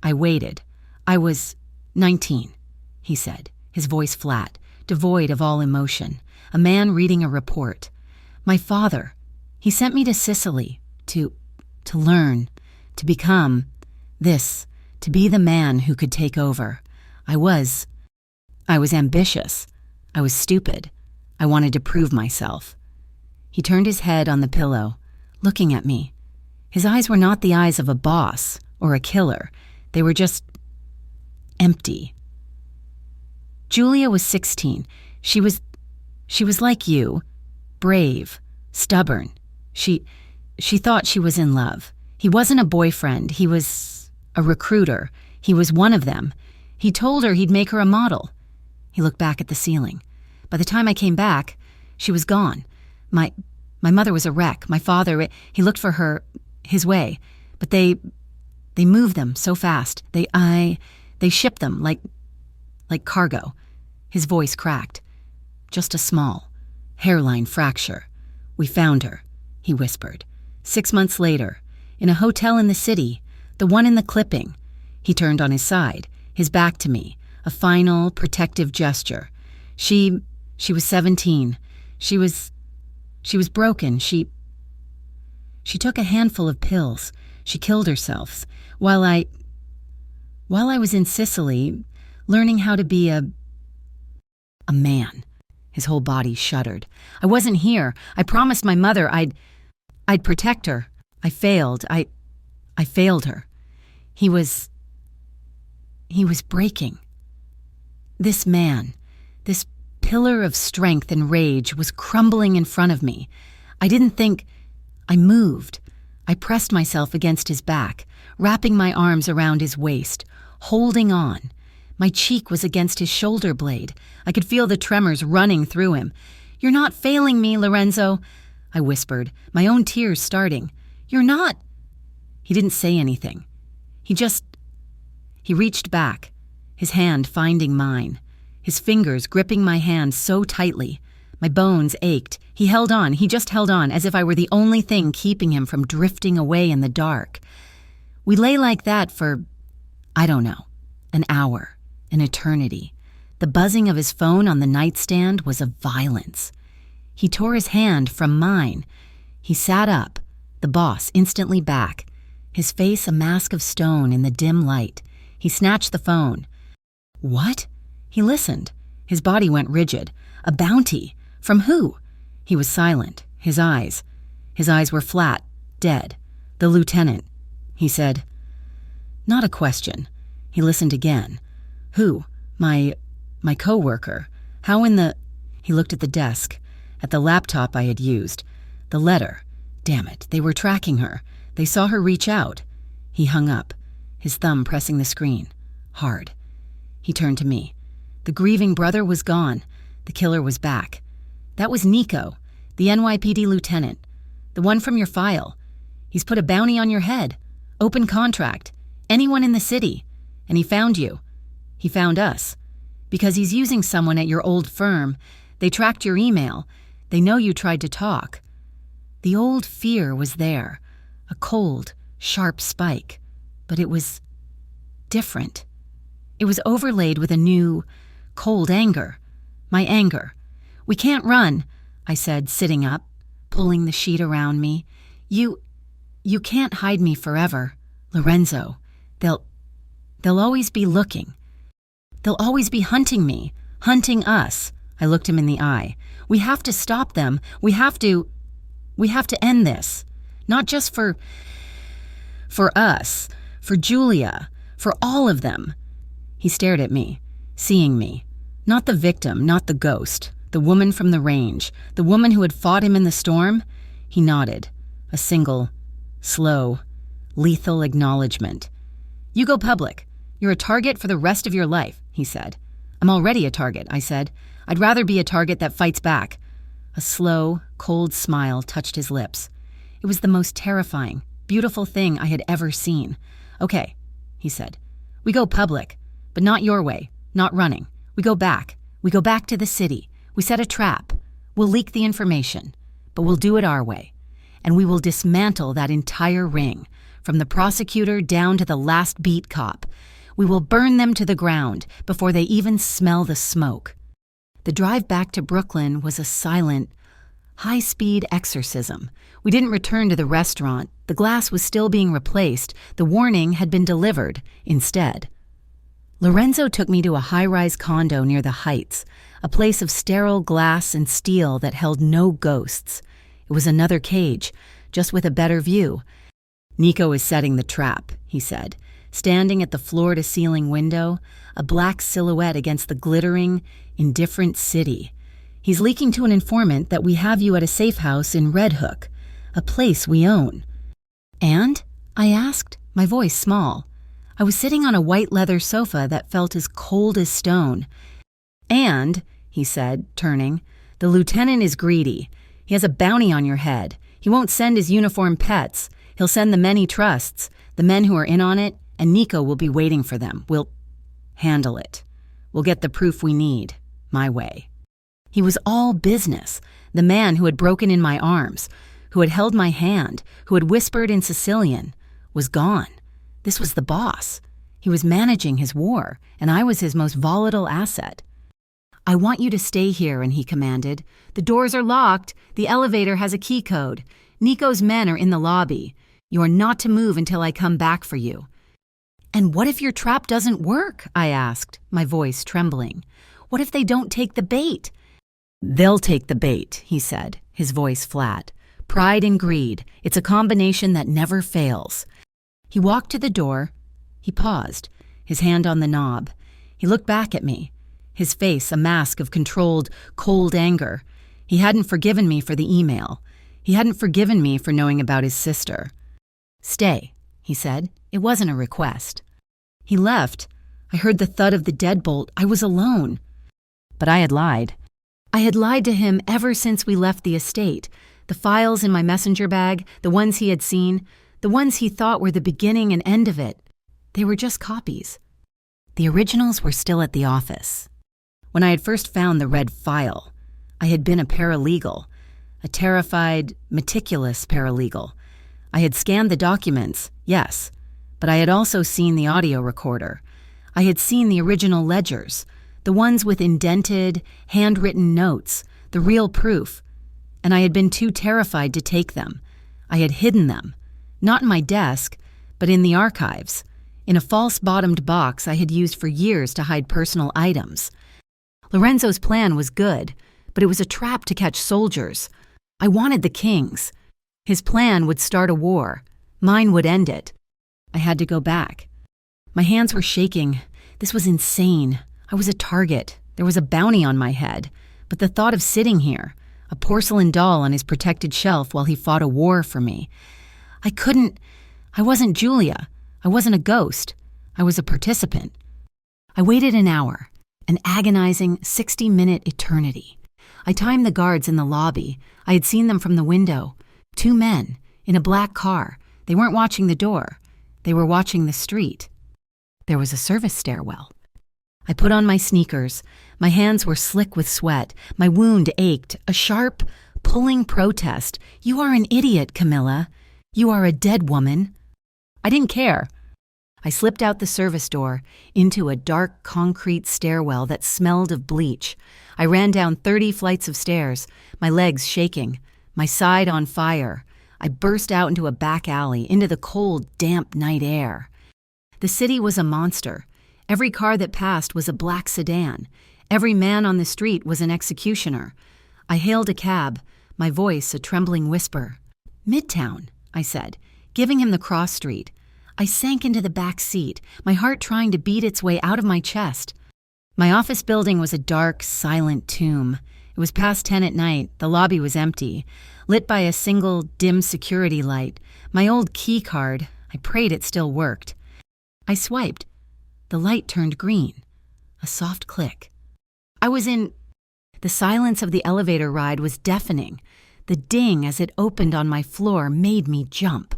I waited. "I was 19, he said, his voice flat, devoid of all emotion. A man reading a report. "My father. He sent me to Sicily to learn, to become this, to be the man who could take over. I was ambitious. I was stupid. I wanted to prove myself." He turned his head on the pillow, looking at me. His eyes were not the eyes of a boss or a killer. They were just empty. Julia was 16. She was like you, brave, stubborn. She thought she was in love. He wasn't a boyfriend. He was a recruiter. He was one of them. He told her he'd make her a model. He looked back at the ceiling. By the time I came back, she was gone. My mother was a wreck. My father, he looked for her his way. But they moved them so fast. They shipped them like cargo. His voice cracked. "Just a small hairline fracture. We found her," he whispered. 6 months later, in a hotel in the city, the one in the clipping. He turned on his side, his back to me, a final, protective gesture. She was 17. She was broken. She took a handful of pills. She killed herself. While I was in Sicily, learning how to be a man. His whole body shuddered. "I wasn't here. I promised my mother I'd protect her. I failed. I failed her." He was breaking. This man, this pillar of strength and rage, was crumbling in front of me. I didn't think. I moved. I pressed myself against his back, wrapping my arms around his waist, holding on. My cheek was against his shoulder blade. I could feel the tremors running through him. "You're not failing me, Lorenzo," I whispered, my own tears starting. "You're not." He didn't say anything. He reached back, his hand finding mine, his fingers gripping my hand so tightly. My bones ached. He held on. He just held on, as if I were the only thing keeping him from drifting away in the dark. We lay like that for, I don't know, an hour, an eternity. The buzzing of his phone on the nightstand was a violence. He tore his hand from mine. He sat up, the boss instantly back, his face a mask of stone in the dim light. He snatched the phone. "What?" He listened. His body went rigid. A bounty. From who? He was silent. His eyes were flat, dead. "The lieutenant," he said. Not a question. He listened again. "Who? My co-worker. How in the—" He looked at the desk. at the laptop I had used. The letter. Damn it, they were tracking her. They saw her reach out. He hung up, his thumb pressing the screen. Hard. He turned to me. The grieving brother was gone. The killer was back. That was Nico, the NYPD lieutenant. The one from your file. He's put a bounty on your head. Open contract. Anyone in the city. And he found you. He found us. Because he's using someone at your old firm. They tracked your email. They know you tried to talk. The old fear was there. A cold, sharp spike. But it was different. It was overlaid with a new, cold anger. My anger. We can't run, I said, sitting up, pulling the sheet around me. You can't hide me forever, Lorenzo. They'll always be looking. They'll always be hunting me, hunting us. I looked him in the eye. We have to stop them. We have to end this. Not just for us, for Julia, for all of them. He stared at me, seeing me. Not the victim, not the ghost. The woman from the range. The woman who had fought him in the storm. He nodded. A single, slow, lethal acknowledgement. You go public. You're a target for the rest of your life, he said. I'm already a target, I said. I'd rather be a target that fights back. A slow, cold smile touched his lips. It was the most terrifying, beautiful thing I had ever seen. Okay, he said. We go public, but not your way, not running. We go back. We go back to the city. We set a trap. We'll leak the information, but we'll do it our way. And we will dismantle that entire ring, from the prosecutor down to the last beat cop. We will burn them to the ground before they even smell the smoke. The drive back to Brooklyn was a silent, high-speed exorcism. We didn't return to the restaurant. The glass was still being replaced. The warning had been delivered instead. Lorenzo took me to a high-rise condo near the Heights, a place of sterile glass and steel that held no ghosts. It was another cage, just with a better view. Nico is setting the trap, he said, standing at the floor-to-ceiling window, a black silhouette against the glittering, indifferent city. He's leaking to an informant that we have you at a safe house in Red Hook, a place we own. And? I asked, my voice small. I was sitting on a white leather sofa that felt as cold as stone. And, he said, turning, the lieutenant is greedy. He has a bounty on your head. He won't send his uniformed pets. He'll send the men he trusts, the men who are in on it, and Nico will be waiting for them. We'll handle it. We'll get the proof we need, my way. He was all business, the man who had broken in my arms, who had held my hand, who had whispered in Sicilian, was gone. This was the boss. He was managing his war, and I was his most volatile asset. I want you to stay here, and he commanded. The doors are locked. The elevator has a key code. Nico's men are in the lobby. You are not to move until I come back for you. And what if your trap doesn't work? I asked, my voice trembling. What if they don't take the bait? They'll take the bait, he said, his voice flat. Pride and greed. It's a combination that never fails. He walked to the door. He paused, his hand on the knob. He looked back at me, his face a mask of controlled, cold anger. He hadn't forgiven me for the email. He hadn't forgiven me for knowing about his sister. Stay, he said. It wasn't a request. He left. I heard the thud of the deadbolt. I was alone. But I had lied. I had lied to him ever since we left the estate. The files in my messenger bag, the ones he had seen, the ones he thought were the beginning and end of it. They were just copies. The originals were still at the office. When I had first found the red file, I had been a paralegal, a terrified, meticulous paralegal. I had scanned the documents, yes, but I had also seen the audio recorder. I had seen the original ledgers, the ones with indented, handwritten notes, the real proof, and I had been too terrified to take them. I had hidden them, not in my desk, but in the archives, in a false-bottomed box I had used for years to hide personal items. Lorenzo's plan was good, but it was a trap to catch soldiers. I wanted the kings. His plan would start a war. Mine would end it. I had to go back. My hands were shaking. This was insane. I was a target. There was a bounty on my head. But the thought of sitting here, a porcelain doll on his protected shelf while he fought a war for me. I wasn't Julia. I wasn't a ghost. I was a participant. I waited an hour, an agonizing 60-minute eternity. I timed the guards in the lobby. I had seen them from the window. 2 men, in a black car. They weren't watching the door. They were watching the street. There was a service stairwell. I put on my sneakers. My hands were slick with sweat. My wound ached. A sharp, pulling protest. "You are an idiot, Camilla. You are a dead woman." I didn't care. I slipped out the service door into a dark concrete stairwell that smelled of bleach. I ran down 30 flights of stairs, my legs shaking, my side on fire. I burst out into a back alley, into the cold, damp night air. The city was a monster. Every car that passed was a black sedan. Every man on the street was an executioner. I hailed a cab, my voice a trembling whisper. "Midtown," I said, giving him the cross street. I sank into the back seat, my heart trying to beat its way out of my chest. My office building was a dark, silent tomb. It was past 10 at night. The lobby was empty, lit by a single dim security light. My old key card, I prayed it still worked. I swiped. The light turned green. A soft click. I was in... The silence of the elevator ride was deafening. The ding as it opened on my floor made me jump.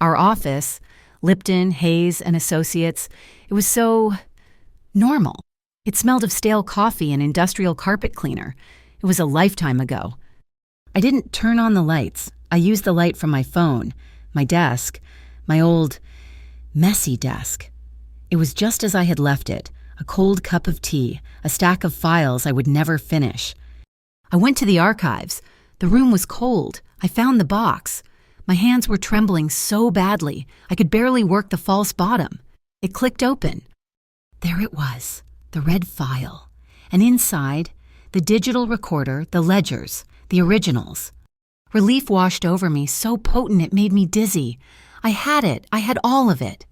Our office, Lipton, Hayes, and Associates, it was so... normal. It smelled of stale coffee and industrial carpet cleaner. It was a lifetime ago. I didn't turn on the lights. I used the light from my phone, my desk, my old, messy desk. It was just as I had left it, a cold cup of tea, a stack of files I would never finish. I went to the archives. The room was cold. I found the box. My hands were trembling so badly, I could barely work the false bottom. It clicked open. There it was, the red file. And inside, the digital recorder, the ledgers, the originals. Relief washed over me, so potent it made me dizzy. I had it. I had all of it.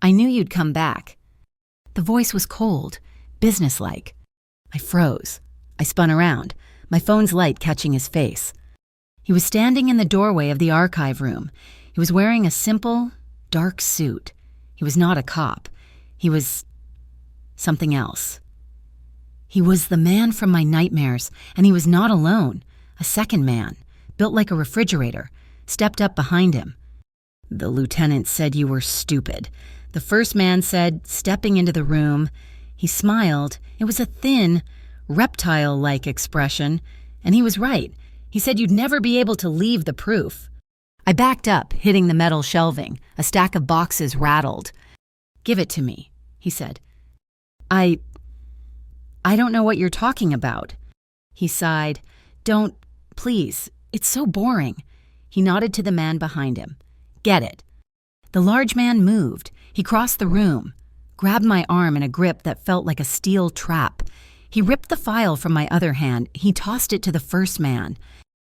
I knew you'd come back. The voice was cold, businesslike. I froze. I spun around, my phone's light catching his face. He was standing in the doorway of the archive room. He was wearing a simple, dark suit. He was not a cop. He was something else. He was the man from my nightmares, and he was not alone. A second man, built like a refrigerator, stepped up behind him. "The lieutenant said you were stupid," the first man said, stepping into the room. He smiled. It was a thin, reptile-like expression, and he was right. He said you'd never be able to leave the proof. I backed up, hitting the metal shelving. A stack of boxes rattled. "Give it to me," he said. I don't know what you're talking about." He sighed. "Don't, please. It's so boring." He nodded to the man behind him. "Get it." The large man moved. He crossed the room, grabbed my arm in a grip that felt like a steel trap. He ripped the file from my other hand. He tossed it to the first man.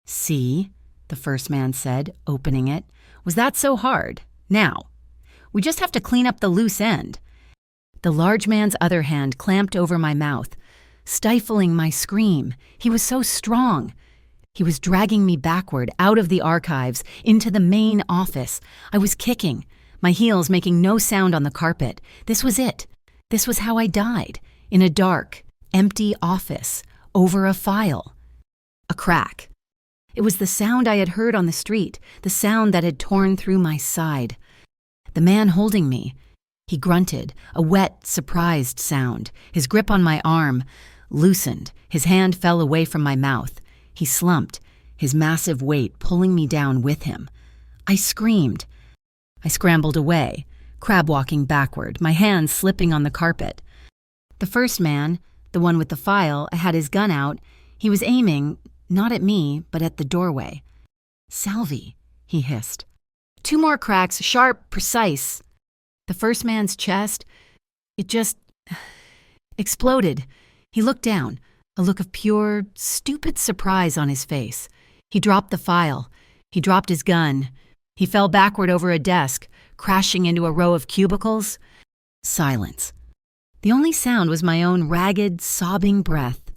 "See," the first man said, opening it. "Was that so hard? Now, we just have to clean up the loose end." The large man's other hand clamped over my mouth, stifling my scream. He was so strong. He was dragging me backward, out of the archives, into the main office. I was kicking, my heels making no sound on the carpet. This was it. This was how I died, in a dark, empty office, over a file. A crack. It was the sound I had heard on the street, the sound that had torn through my side. The man holding me, he grunted, a wet, surprised sound. His grip on my arm loosened. His hand fell away from my mouth. He slumped, his massive weight pulling me down with him. I screamed. I scrambled away, crab-walking backward, my hands slipping on the carpet. The first man, the one with the file, had his gun out. He was aiming, not at me, but at the doorway. "Salvi," he hissed. 2 more cracks, sharp, precise. The first man's chest, it just exploded. He looked down, a look of pure, stupid surprise on his face. He dropped the file. He dropped his gun. He fell backward over a desk, crashing into a row of cubicles. Silence. The only sound was my own ragged, sobbing breath.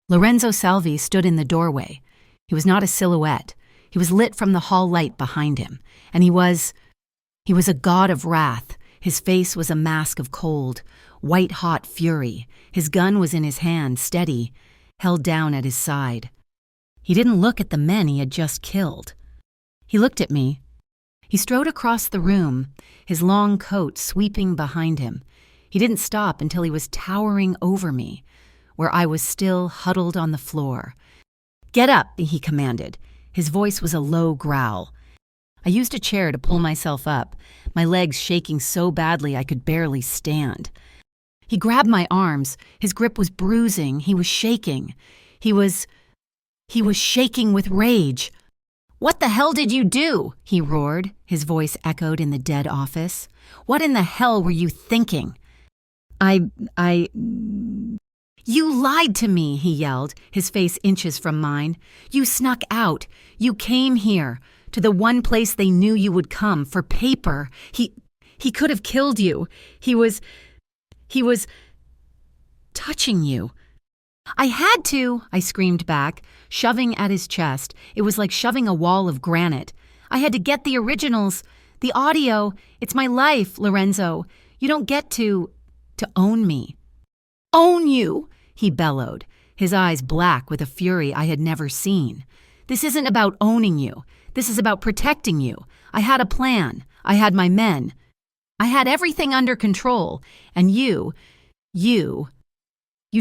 Lorenzo Salvi stood in the doorway. He was not a silhouette. He was lit from the hall light behind him, and he was a god of wrath. His face was a mask of cold, white-hot fury. His gun was in his hand, steady, held down at his side. He didn't look at the men he had just killed. He looked at me. He strode across the room, his long coat sweeping behind him. He didn't stop until he was towering over me, where I was still huddled on the floor. "Get up," he commanded. His voice was a low growl. I used a chair to pull myself up, my legs shaking so badly I could barely stand. He grabbed my arms. His grip was bruising. He was shaking. He was shaking with rage. "What the hell did you do?" he roared. His voice echoed in the dead office. "What in the hell were you thinking?" "You lied to me," he yelled, his face inches from mine. "You snuck out. You came here, to the one place they knew you would come, for paper. He could have killed you. He was touching you." "I had to," I screamed back, shoving at his chest. It was like shoving a wall of granite. "I had to get the originals, the audio. It's my life, Lorenzo. You don't get to own me." "Own you?" he bellowed, his eyes black with a fury I had never seen. "This isn't about owning you. This is about protecting you. I had a plan. I had my men. I had everything under control. And you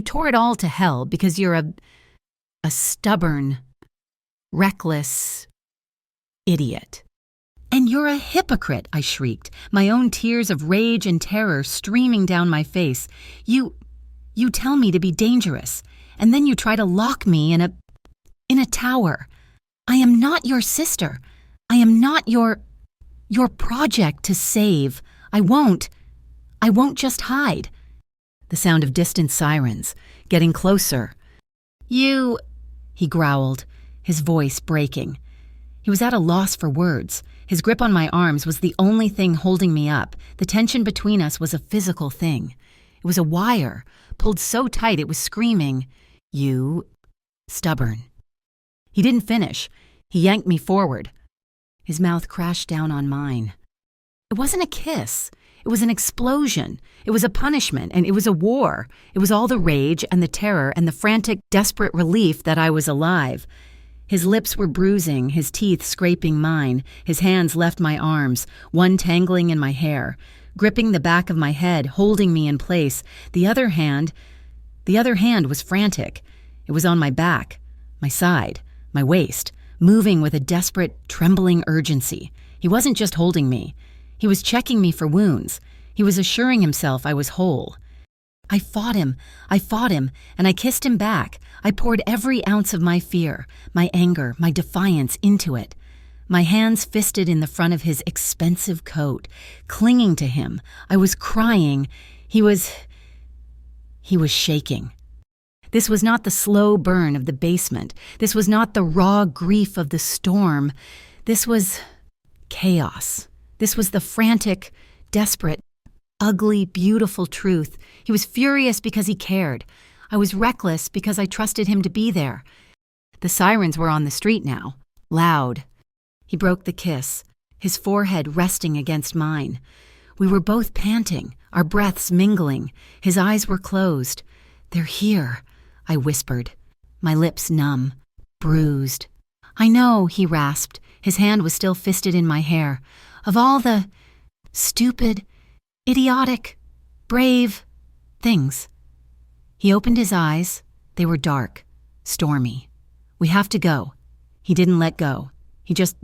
tore it all to hell because you're a stubborn, reckless idiot. And you're a hypocrite," I shrieked, my own tears of rage and terror streaming down my face. You tell me to be dangerous, and then you try to lock me in a tower. I am not your sister. I am not your project to save. I won't just hide." The sound of distant sirens, getting closer. He growled, his voice breaking. He was at a loss for words. His grip on my arms was the only thing holding me up. The tension between us was a physical thing. It was a wire, pulled so tight it was screaming, "You stubborn." He didn't finish. He yanked me forward. His mouth crashed down on mine. It wasn't a kiss. It was an explosion. It was a punishment, and it was a war. It was all the rage and the terror and the frantic, desperate relief that I was alive. His lips were bruising, his teeth scraping mine. His hands left my arms, one tangling in my hair, gripping the back of my head, holding me in place. The other hand was frantic. It was on my back, my side, my waist, moving with a desperate, trembling urgency. He wasn't just holding me. He was checking me for wounds. He was assuring himself I was whole. I fought him, and I kissed him back. I poured every ounce of my fear, my anger, my defiance into it. My hands fisted in the front of his expensive coat, clinging to him. I was crying. He was shaking. This was not the slow burn of the basement. This was not the raw grief of the storm. This was chaos. This was the frantic, desperate, ugly, beautiful truth. He was furious because he cared. I was reckless because I trusted him to be there. The sirens were on the street now, loud. He broke the kiss, his forehead resting against mine. We were both panting, our breaths mingling. His eyes were closed. "They're here," I whispered, my lips numb, bruised. "I know," he rasped. His hand was still fisted in my hair. "Of all the stupid, idiotic, brave things." He opened his eyes. They were dark, stormy. "We have to go." He didn't let go. He just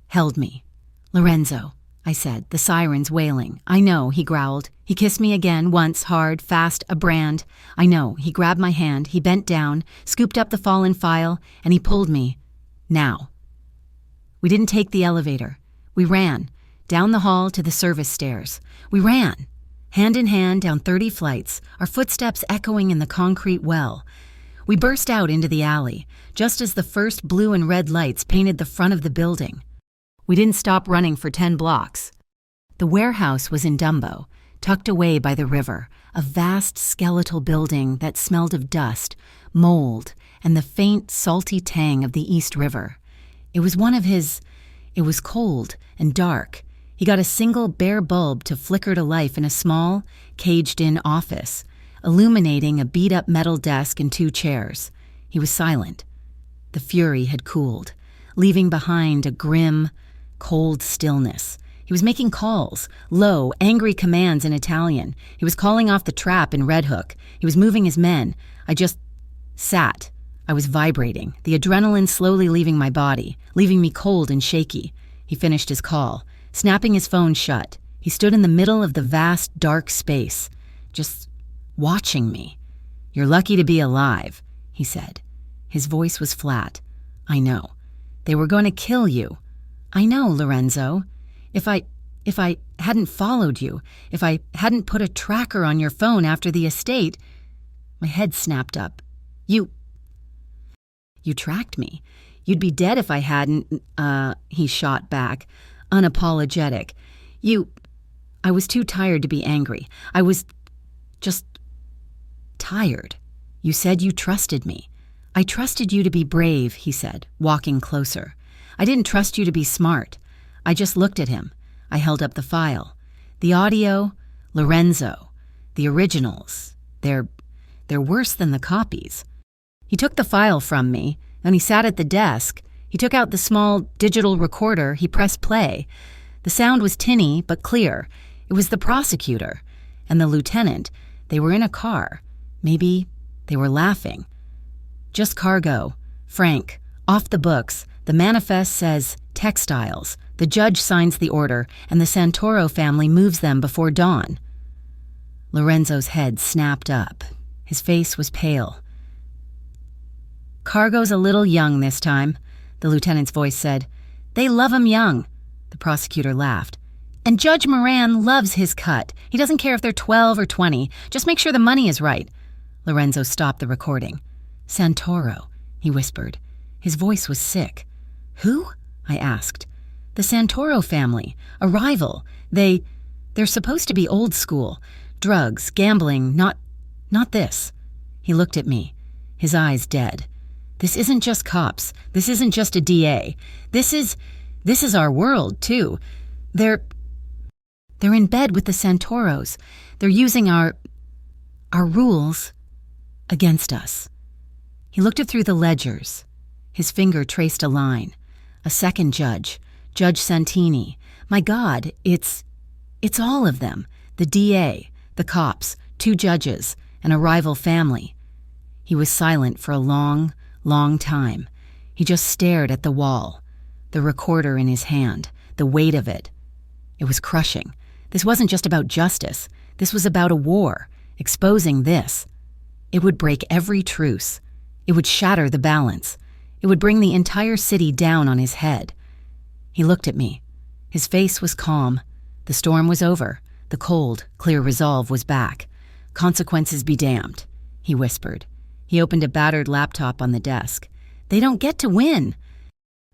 held me. "Lorenzo," I said, the sirens wailing. "I know," he growled. He kissed me again, once, hard, fast, a brand. "I know." He grabbed my hand. He bent down, scooped up the fallen file, and he pulled me. "Now." We didn't take the elevator. We ran, down the hall to the service stairs. We ran, hand in hand down 30 flights, our footsteps echoing in the concrete well. We burst out into the alley, just as the first blue and red lights painted the front of the building. We didn't stop running for 10 blocks. The warehouse was in Dumbo, tucked away by the river, a vast skeletal building that smelled of dust, mold, and the faint, salty tang of the East River. It was cold and dark. He got a single bare bulb to flicker to life in a small, caged-in office, illuminating a beat-up metal desk and 2 chairs. He was silent. The fury had cooled, leaving behind a grim, cold stillness. He was making calls, low, angry commands in Italian. He was calling off the trap in Red Hook. He was moving his men. I just sat. I was vibrating, the adrenaline slowly leaving my body, leaving me cold and shaky. He finished his call, snapping his phone shut. He stood in the middle of the vast, dark space, just watching me. "You're lucky to be alive," he said. His voice was flat. "I know. They were going to kill you." "I know, Lorenzo. If I hadn't followed you, if I hadn't put a tracker on your phone after the estate..." My head snapped up. You tracked me. You'd be dead if I hadn't," he shot back, unapologetic. I was too tired to be angry. I was just tired. You said you trusted me. "I trusted you to be brave," he said, walking closer. "I didn't trust you to be smart." I just looked at him. I held up the file. The audio, Lorenzo. The originals. They're worse than the copies. He took the file from me, and he sat at the desk. He took out the small digital recorder. He pressed play. The sound was tinny but clear. It was the prosecutor and the lieutenant. They were in a car. Maybe they were laughing. "Just cargo. Frank. Off the books. The manifest says textiles. The judge signs the order, and the Santoro family moves them before dawn." Lorenzo's head snapped up. His face was pale. "Cargo's a little young this time," the lieutenant's voice said. "They love 'em young." The prosecutor laughed. "And Judge Moran loves his cut. He doesn't care if they're 12 or 20. Just make sure the money is right." Lorenzo stopped the recording. "Santoro," he whispered. His voice was sick. "Who?" I asked. "The Santoro family. A rival. They're supposed to be old school. Drugs, gambling, not this." He looked at me, his eyes dead. "This isn't just cops. This isn't just a DA. This is our world, too. They're in bed with the Santoros. They're using our rules against us." He looked it through the ledgers. His finger traced a line. A second judge, Judge Santini. My God, it's all of them. The DA, the cops, 2 judges, and a rival family. He was silent for a long, long time. He just stared at the wall, the recorder in his hand, the weight of it. It was crushing. This wasn't just about justice. This was about a war, exposing this. It would break every truce. It would shatter the balance. It would bring the entire city down on his head. He looked at me. His face was calm. The storm was over. The cold, clear resolve was back. "Consequences be damned," he whispered. He opened a battered laptop on the desk. "They don't get to win."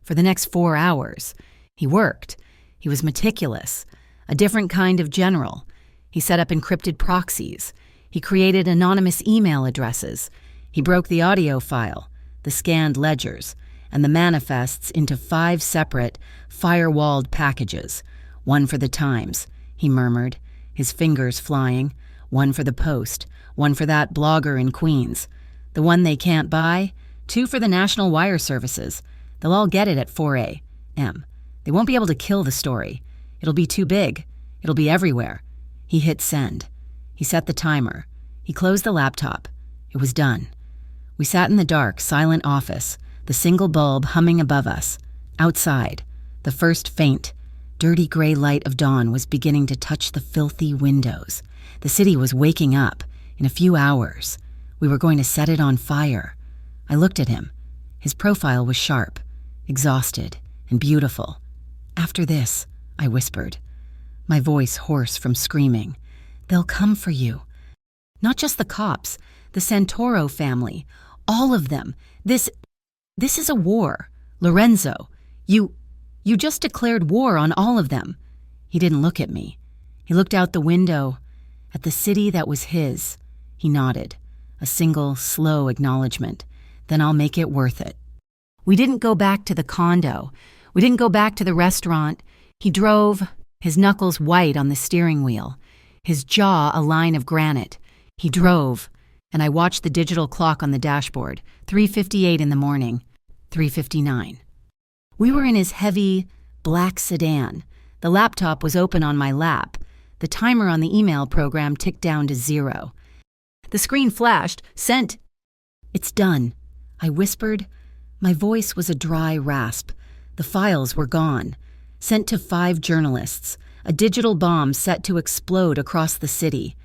For the next 4 hours, he worked. He was meticulous, a different kind of general. He set up encrypted proxies. He created anonymous email addresses. He broke the audio file, the scanned ledgers, and the manifests into 5 separate, firewalled packages. "One for the Times," he murmured, his fingers flying. "One for the Post. One for that blogger in Queens. The one they can't buy. 2 for the National Wire Services. They'll all get it at 4 a.m. They won't be able to kill the story. It'll be too big. It'll be everywhere." He hit send. He set the timer. He closed the laptop. It was done. We sat in the dark, silent office, the single bulb humming above us. Outside, the first faint, dirty gray light of dawn was beginning to touch the filthy windows. The city was waking up. In a few hours, we were going to set it on fire. I looked at him. His profile was sharp, exhausted, and beautiful. "After this," I whispered, my voice hoarse from screaming, "they'll come for you. Not just the cops, the Santoro family, all of them. This is a war. Lorenzo, you just declared war on all of them." He didn't look at me. He looked out the window at the city that was his. He nodded. a single, slow acknowledgement. Then I'll make it worth it. We didn't go back to the condo. We didn't go back to the restaurant. He drove, his knuckles white on the steering wheel, his jaw a line of granite. He drove, and I watched the digital clock on the dashboard, 3:58 in the morning, 3:59. We were in his heavy, black sedan. The laptop was open on my lap. The timer on the email program ticked down to 0. The screen flashed, sent. "It's done," I whispered. My voice was a dry rasp. The files were gone. Sent to 5 journalists. A digital bomb set to explode across the city.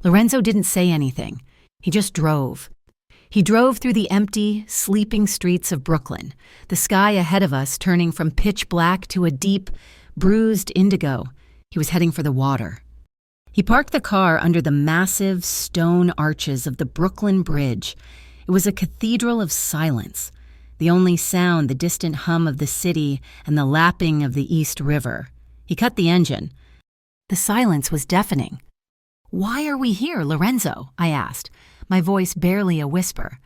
Lorenzo didn't say anything. He just drove. He drove through the empty, sleeping streets of Brooklyn, the sky ahead of us turning from pitch black to a deep, bruised indigo. He was heading for the water. He parked the car under the massive stone arches of the Brooklyn Bridge. It was a cathedral of silence. The only sound, the distant hum of the city and the lapping of the East River. He cut the engine. The silence was deafening. "Why are we here, Lorenzo?" I asked, my voice barely a whisper.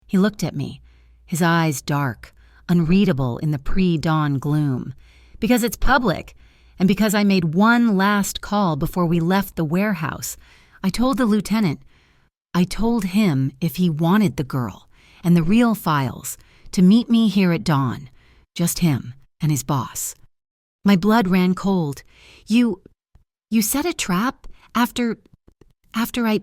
He looked at me, his eyes dark, unreadable in the pre-dawn gloom. "Because it's public, and because I made one last call before we left the warehouse. I told the lieutenant. I told him if he wanted the girl and the real files, to meet me here at dawn. Just him and his boss." My blood ran cold. You set a trap after I...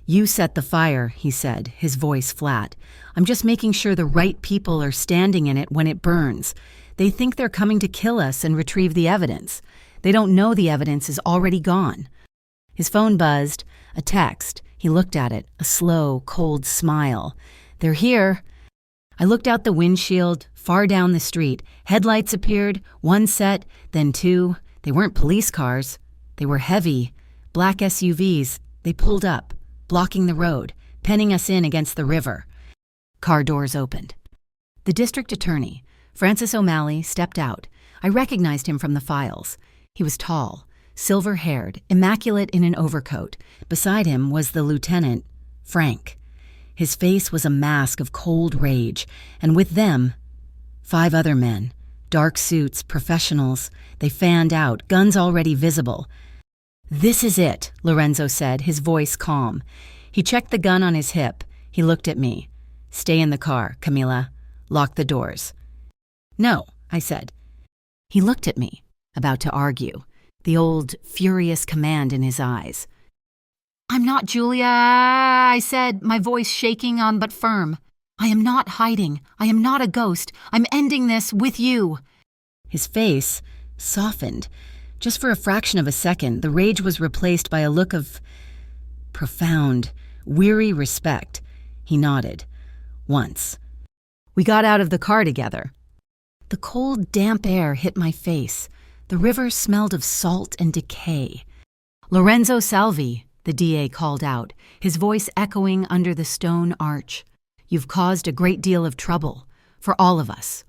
"You set the fire," he said, his voice flat. "I'm just making sure the right people are standing in it when it burns. They think they're coming to kill us and retrieve the evidence. They don't know the evidence is already gone." His phone buzzed, a text. He looked at it, a slow, cold smile. "They're here." I looked out the windshield, far down the street. Headlights appeared, 1 set, then 2. They weren't police cars. They were heavy, black SUVs. They pulled up, blocking the road, penning us in against the river. Car doors opened. The district attorney, Francis O'Malley, stepped out. I recognized him from the files. He was tall, silver-haired, immaculate in an overcoat. Beside him was the lieutenant, Frank. His face was a mask of cold rage, and with them, 5 other men, dark suits, professionals. They fanned out, guns already visible. "This is it," Lorenzo said, his voice calm. He checked the gun on his hip. He looked at me. "Stay in the car, Camila. Lock the doors." "No," I said. He looked at me, about to argue, the old, furious command in his eyes. "I'm not Julia," I said, my voice shaking but firm. "I am not hiding. I am not a ghost. I'm ending this with you." His face softened. Just for a fraction of a second, the rage was replaced by a look of profound, weary respect. He nodded. "Once." We got out of the car together. The cold, damp air hit my face. The river smelled of salt and decay. "Lorenzo Salvi," the DA called out, his voice echoing under the stone arch. "You've caused a great deal of trouble, for all of us."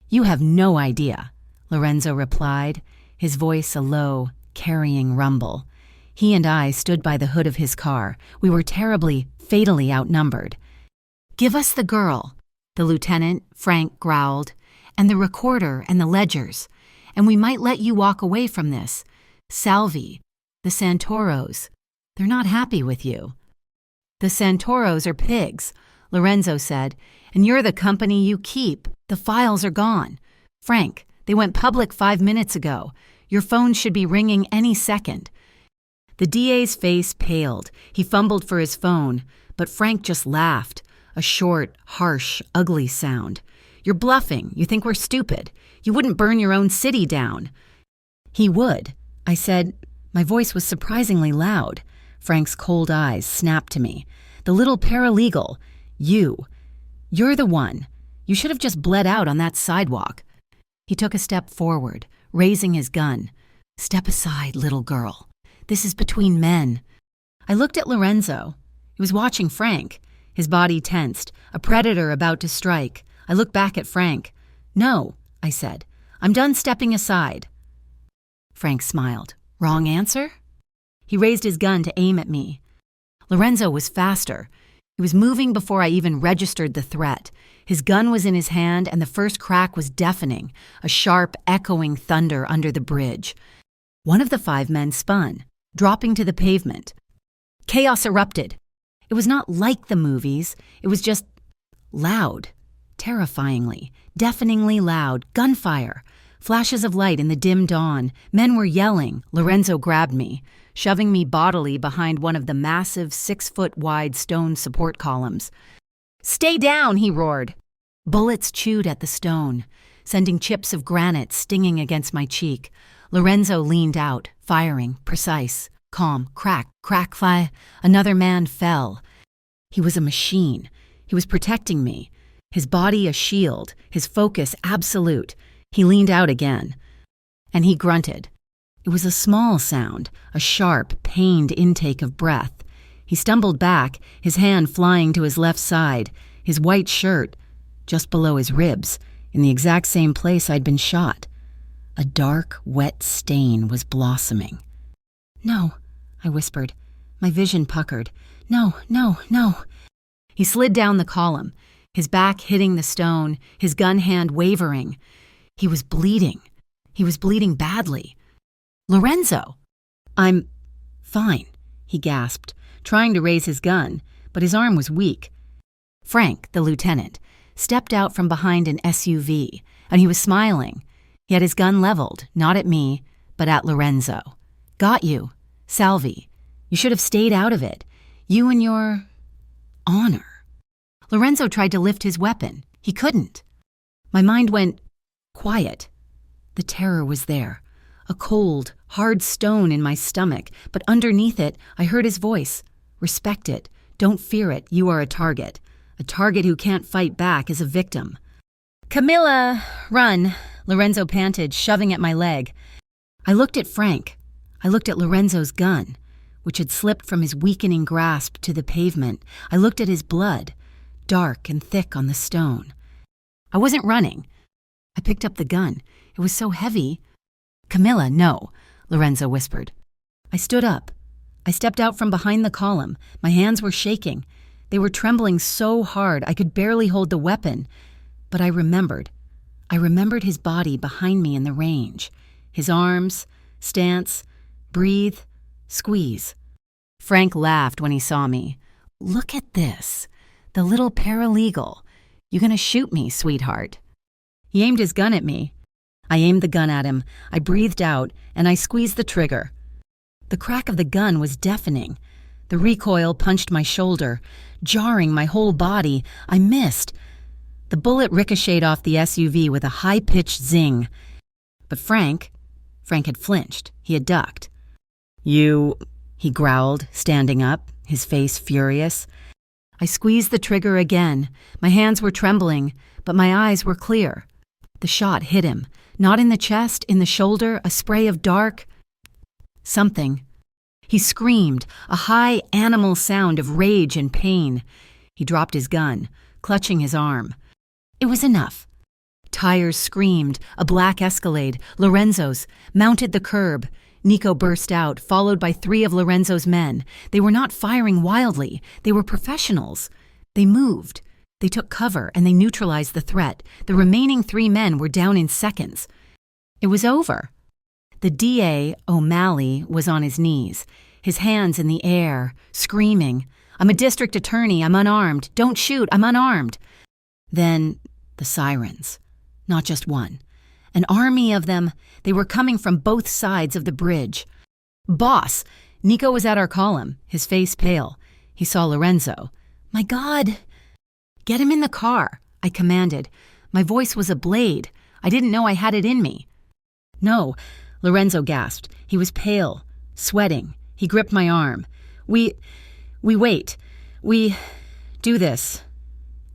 "You have no idea," Lorenzo replied, his voice a low, carrying rumble. He and I stood by the hood of his car. We were terribly, fatally outnumbered. "Give us the girl," the lieutenant, Frank, growled, "and the recorder and the ledgers, and we might let you walk away from this. Salvi, the Santoros, they're not happy with you." "The Santoros are pigs," Lorenzo said, "and you're the company you keep. The files are gone. Frank, they went public 5 minutes ago. Your phone should be ringing any second." The DA's face paled. He fumbled for his phone, but Frank just laughed, a short, harsh, ugly sound. "You're bluffing. You think we're stupid. You wouldn't burn your own city down." "He would," I said. My voice was surprisingly loud. Frank's cold eyes snapped to me. "The little paralegal. You're the one. You should have just bled out on that sidewalk." He took a step forward, raising his gun. "Step aside, little girl. This is between men." I looked at Lorenzo. He was watching Frank, his body tensed, a predator about to strike. I looked back at Frank. "No," I said. "I'm done stepping aside." Frank smiled. "Wrong answer?" He raised his gun to aim at me. Lorenzo was faster. He was moving before I even registered the threat. His gun was in his hand, and the first crack was deafening, a sharp, echoing thunder under the bridge. One of the 5 men spun, dropping to the pavement. Chaos erupted. It was not like the movies. It was just loud, terrifyingly, deafeningly loud, gunfire. Flashes of light in the dim dawn. Men were yelling. Lorenzo grabbed me, shoving me bodily behind one of the massive 6-foot-wide stone support columns. "Stay down," he roared. Bullets chewed at the stone, sending chips of granite stinging against my cheek. Lorenzo leaned out, firing, precise, calm, crack, crack, fly. Another man fell. He was a machine. He was protecting me. His body a shield, his focus absolute. He leaned out again, and he grunted. It was a small sound, a sharp, pained intake of breath. He stumbled back, his hand flying to his left side, his white shirt just below his ribs, in the exact same place I'd been shot. A dark, wet stain was blossoming. "No," I whispered. My vision puckered. "No, no, no." He slid down the column, his back hitting the stone, his gun hand wavering. He was bleeding. He was bleeding badly. "Lorenzo!" "I'm fine," he gasped, trying to raise his gun, but his arm was weak. Frank, the lieutenant, stepped out from behind an SUV, and he was smiling. He had his gun leveled, not at me, but at Lorenzo. "Got you. Salvi. You should have stayed out of it. You and your honor." Lorenzo tried to lift his weapon. He couldn't. My mind went quiet. The terror was there. A cold, hard stone in my stomach, but underneath it, I heard his voice. "Respect it. Don't fear it. You are a target. A target who can't fight back is a victim." "Camilla, run," Lorenzo panted, shoving at my leg. I looked at Frank. I looked at Lorenzo's gun, which had slipped from his weakening grasp to the pavement. I looked at his blood, dark and thick on the stone. I wasn't running. I picked up the gun. It was so heavy. "Camilla, no," Lorenzo whispered. I stood up. I stepped out from behind the column. My hands were shaking. They were trembling so hard I could barely hold the weapon. But I remembered. I remembered his body behind me in the range. His arms, stance, breathe, squeeze. Frank laughed when he saw me. "Look at this. The little paralegal. You gonna shoot me, sweetheart?" He aimed his gun at me. I aimed the gun at him. I breathed out, and I squeezed the trigger. The crack of the gun was deafening. The recoil punched my shoulder, jarring my whole body. I missed. The bullet ricocheted off the SUV with a high-pitched zing. But Frank had flinched. He had ducked. "You," he growled, standing up, his face furious. I squeezed the trigger again. My hands were trembling, but my eyes were clear. The shot hit him. Not in the chest, in the shoulder, a spray of dark something. He screamed, a high animal sound of rage and pain. He dropped his gun, clutching his arm. It was enough. Tires screamed, a black Escalade, Lorenzo's, mounted the curb. Nico burst out, followed by 3 of Lorenzo's men. They were not firing wildly. They were professionals. They moved. They took cover, and they neutralized the threat. The remaining 3 men were down in seconds. It was over. The DA, O'Malley, was on his knees, his hands in the air, screaming, "I'm a district attorney. I'm unarmed. Don't shoot. I'm unarmed." Then the sirens. Not just one. An army of them. They were coming from both sides of the bridge. "Boss!" Nico was at our column, his face pale. He saw Lorenzo. "My God!" "Get him in the car," I commanded. My voice was a blade. I didn't know I had it in me. "No," Lorenzo gasped. He was pale, sweating. He gripped my arm. We wait. We do this.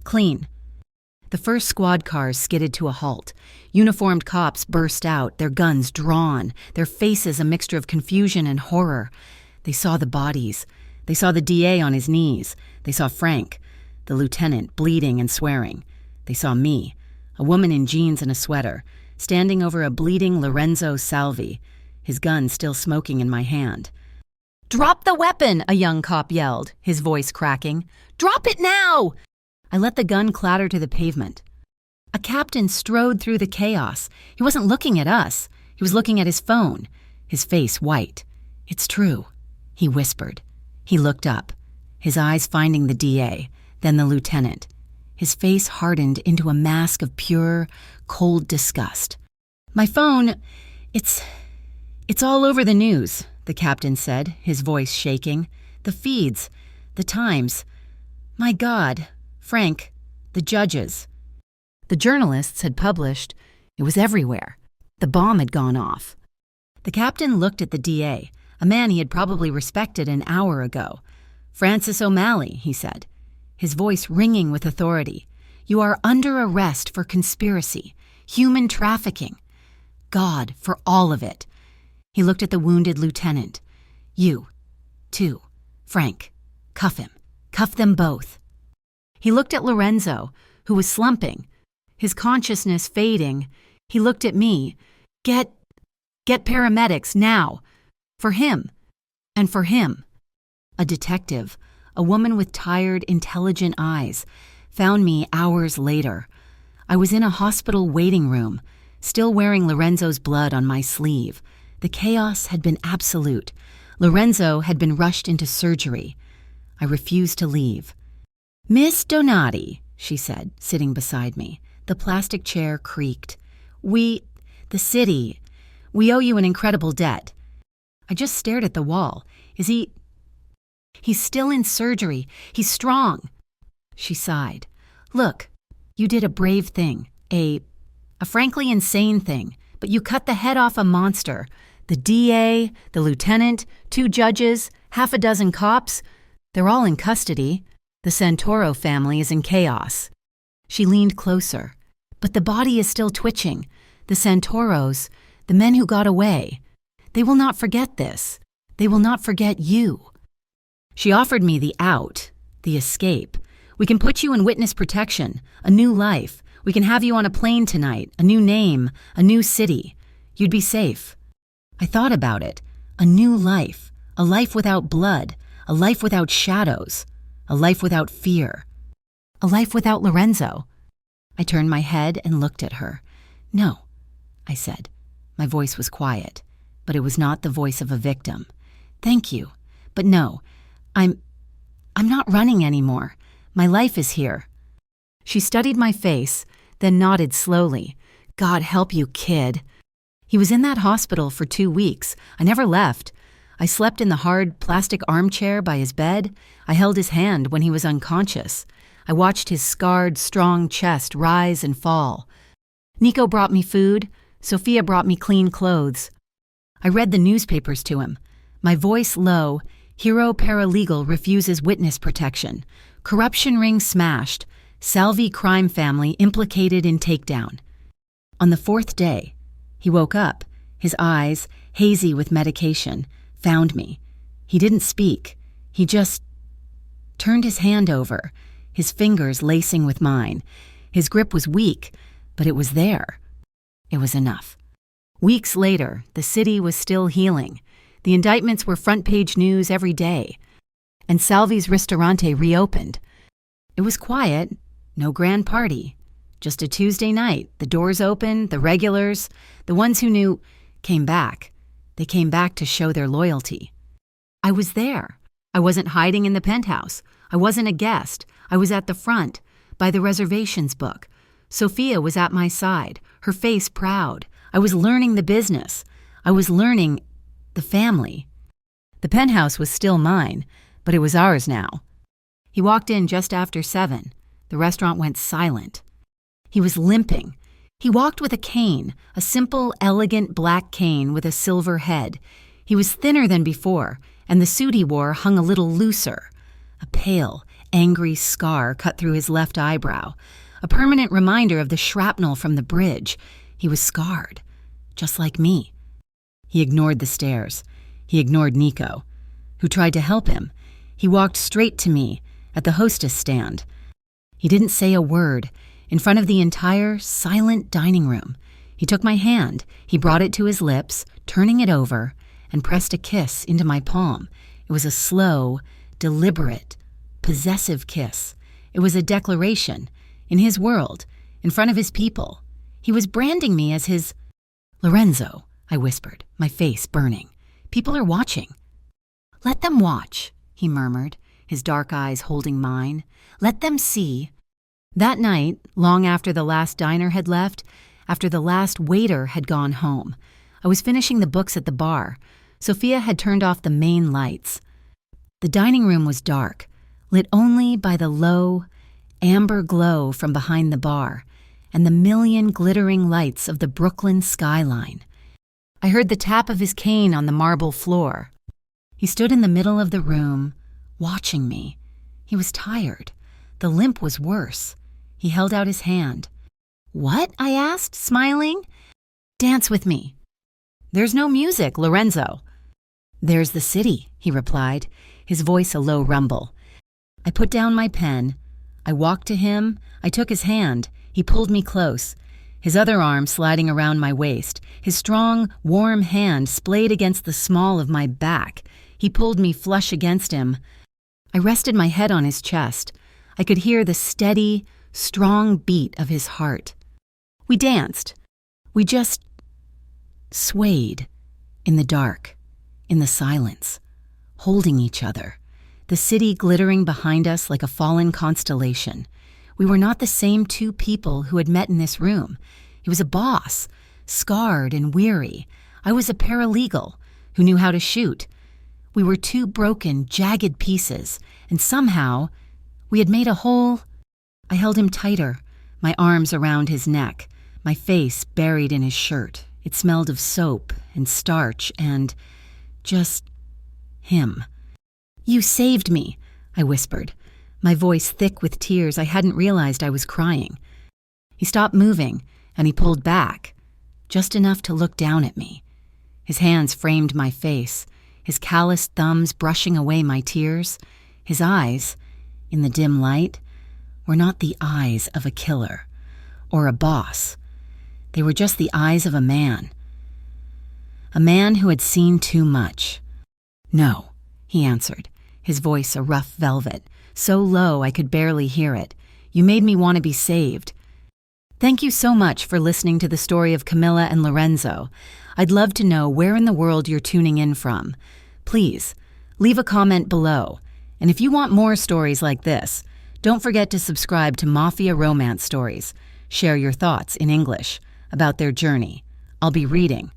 Clean." The first squad cars skidded to a halt. Uniformed cops burst out, their guns drawn, their faces a mixture of confusion and horror. They saw the bodies. They saw the DA on his knees. They saw Frank, the lieutenant, bleeding and swearing. They saw me, a woman in jeans and a sweater, standing over a bleeding Lorenzo Salvi, his gun still smoking in my hand. "Drop the weapon," a young cop yelled, his voice cracking. "Drop it now!" I let the gun clatter to the pavement. A captain strode through the chaos. He wasn't looking at us. He was looking at his phone, his face white. "It's true," he whispered. He looked up, his eyes finding the DA, then the lieutenant. His face hardened into a mask of pure, cold disgust. "My phone, it's all over the news," the captain said, his voice shaking. "The feeds, the times. My God, Frank, the judges." The journalists had published. It was everywhere. The bomb had gone off. The captain looked at the DA, a man he had probably respected an hour ago. "Francis O'Malley," he said, his voice ringing with authority. "You are under arrest for conspiracy, human trafficking. God, for all of it." He looked at the wounded lieutenant. "You, too. Frank, cuff him. Cuff them both." He looked at Lorenzo, who was slumping, his consciousness fading. He looked at me. Get paramedics now. For him. And for him." A detective, a woman with tired, intelligent eyes, found me hours later. I was in a hospital waiting room, still wearing Lorenzo's blood on my sleeve. The chaos had been absolute. Lorenzo had been rushed into surgery. I refused to leave. "Miss Donati," she said, sitting beside me. The plastic chair creaked. The city, we owe you an incredible debt." I just stared at the wall. He's still in surgery. He's strong." She sighed. "Look, you did a brave thing, a frankly insane thing, but you cut the head off a monster. The DA, the lieutenant, 2 judges, half a dozen cops, they're all in custody. The Santoro family is in chaos." She leaned closer. "But the body is still twitching. The Santoros, the men who got away, they will not forget this. They will not forget you." She offered me the out, the escape. "We can put you in witness protection, a new life. We can have you on a plane tonight, a new name, a new city. You'd be safe." I thought about it. A new life, a life without blood, a life without shadows, a life without fear, a life without Lorenzo. I turned my head and looked at her. "No," I said. My voice was quiet, but it was not the voice of a victim. "Thank you, but no, I'm not running anymore. My life is here." She studied my face, then nodded slowly. "God help you, kid." He was in that hospital for 2 weeks. I never left. I slept in the hard plastic armchair by his bed. I held his hand when he was unconscious. I watched his scarred, strong chest rise and fall. Nico brought me food. Sophia brought me clean clothes. I read the newspapers to him. My voice low. "Hero paralegal refuses witness protection. Corruption ring smashed. Salvi crime family implicated in takedown." On the 4th day, he woke up, his eyes, hazy with medication, found me. He didn't speak. He just turned his hand over, his fingers lacing with mine. His grip was weak, but it was there. It was enough. Weeks later, the city was still healing. The indictments were front-page news every day. And Salvi's Ristorante reopened. It was quiet, no grand party. Just a Tuesday night, the doors open, the regulars, the ones who knew, came back. They came back to show their loyalty. I was there. I wasn't hiding in the penthouse. I wasn't a guest. I was at the front, by the reservations book. Sophia was at my side, her face proud. I was learning the business. I was learning the family. The penthouse was still mine, but it was ours now. He walked in just after 7. The restaurant went silent. He was limping. He walked with a cane, a simple, elegant black cane with a silver head. He was thinner than before, and the suit he wore hung a little looser. A pale, angry scar cut through his left eyebrow, a permanent reminder of the shrapnel from the bridge. He was scarred, just like me. He ignored the stares. He ignored Nico, who tried to help him. He walked straight to me, at the hostess stand. He didn't say a word. In front of the entire, silent dining room, he took my hand. He brought it to his lips, turning it over, and pressed a kiss into my palm. It was a slow, deliberate, possessive kiss. It was a declaration, in his world, in front of his people. He was branding me as his... "Lorenzo," I whispered, my face burning. "People are watching." "Let them watch," he murmured, his dark eyes holding mine. "Let them see." That night, long after the last diner had left, after the last waiter had gone home, I was finishing the books at the bar. Sophia had turned off the main lights. The dining room was dark, lit only by the low, amber glow from behind the bar and the million glittering lights of the Brooklyn skyline. I heard the tap of his cane on the marble floor. He stood in the middle of the room, watching me. He was tired. The limp was worse. He held out his hand. "What?" I asked, smiling. "Dance with me." "There's no music, Lorenzo." "There's the city," he replied, his voice a low rumble. I put down my pen. I walked to him. I took his hand. He pulled me close, his other arm sliding around my waist, his strong, warm hand splayed against the small of my back. He pulled me flush against him. I rested my head on his chest. I could hear the steady, strong beat of his heart. We danced. We just swayed in the dark, in the silence, holding each other, the city glittering behind us like a fallen constellation. We were not the same two people who had met in this room. He was a boss, scarred and weary. I was a paralegal who knew how to shoot. We were two broken, jagged pieces, and somehow we had made a whole. I held him tighter, my arms around his neck, my face buried in his shirt. It smelled of soap and starch and just him. "You saved me," I whispered, my voice thick with tears. I hadn't realized I was crying. He stopped moving, and he pulled back, just enough to look down at me. His hands framed my face, his calloused thumbs brushing away my tears. His eyes, in the dim light, were not the eyes of a killer or a boss. They were just the eyes of a man who had seen too much. "No," he answered, his voice a rough velvet, so low I could barely hear it. "You made me want to be saved." Thank you so much for listening to the story of Camilla and Lorenzo. I'd love to know where in the world you're tuning in from. Please, leave a comment below. And if you want more stories like this, don't forget to subscribe to Mafia Romance Stories. Share your thoughts in English about their journey. I'll be reading.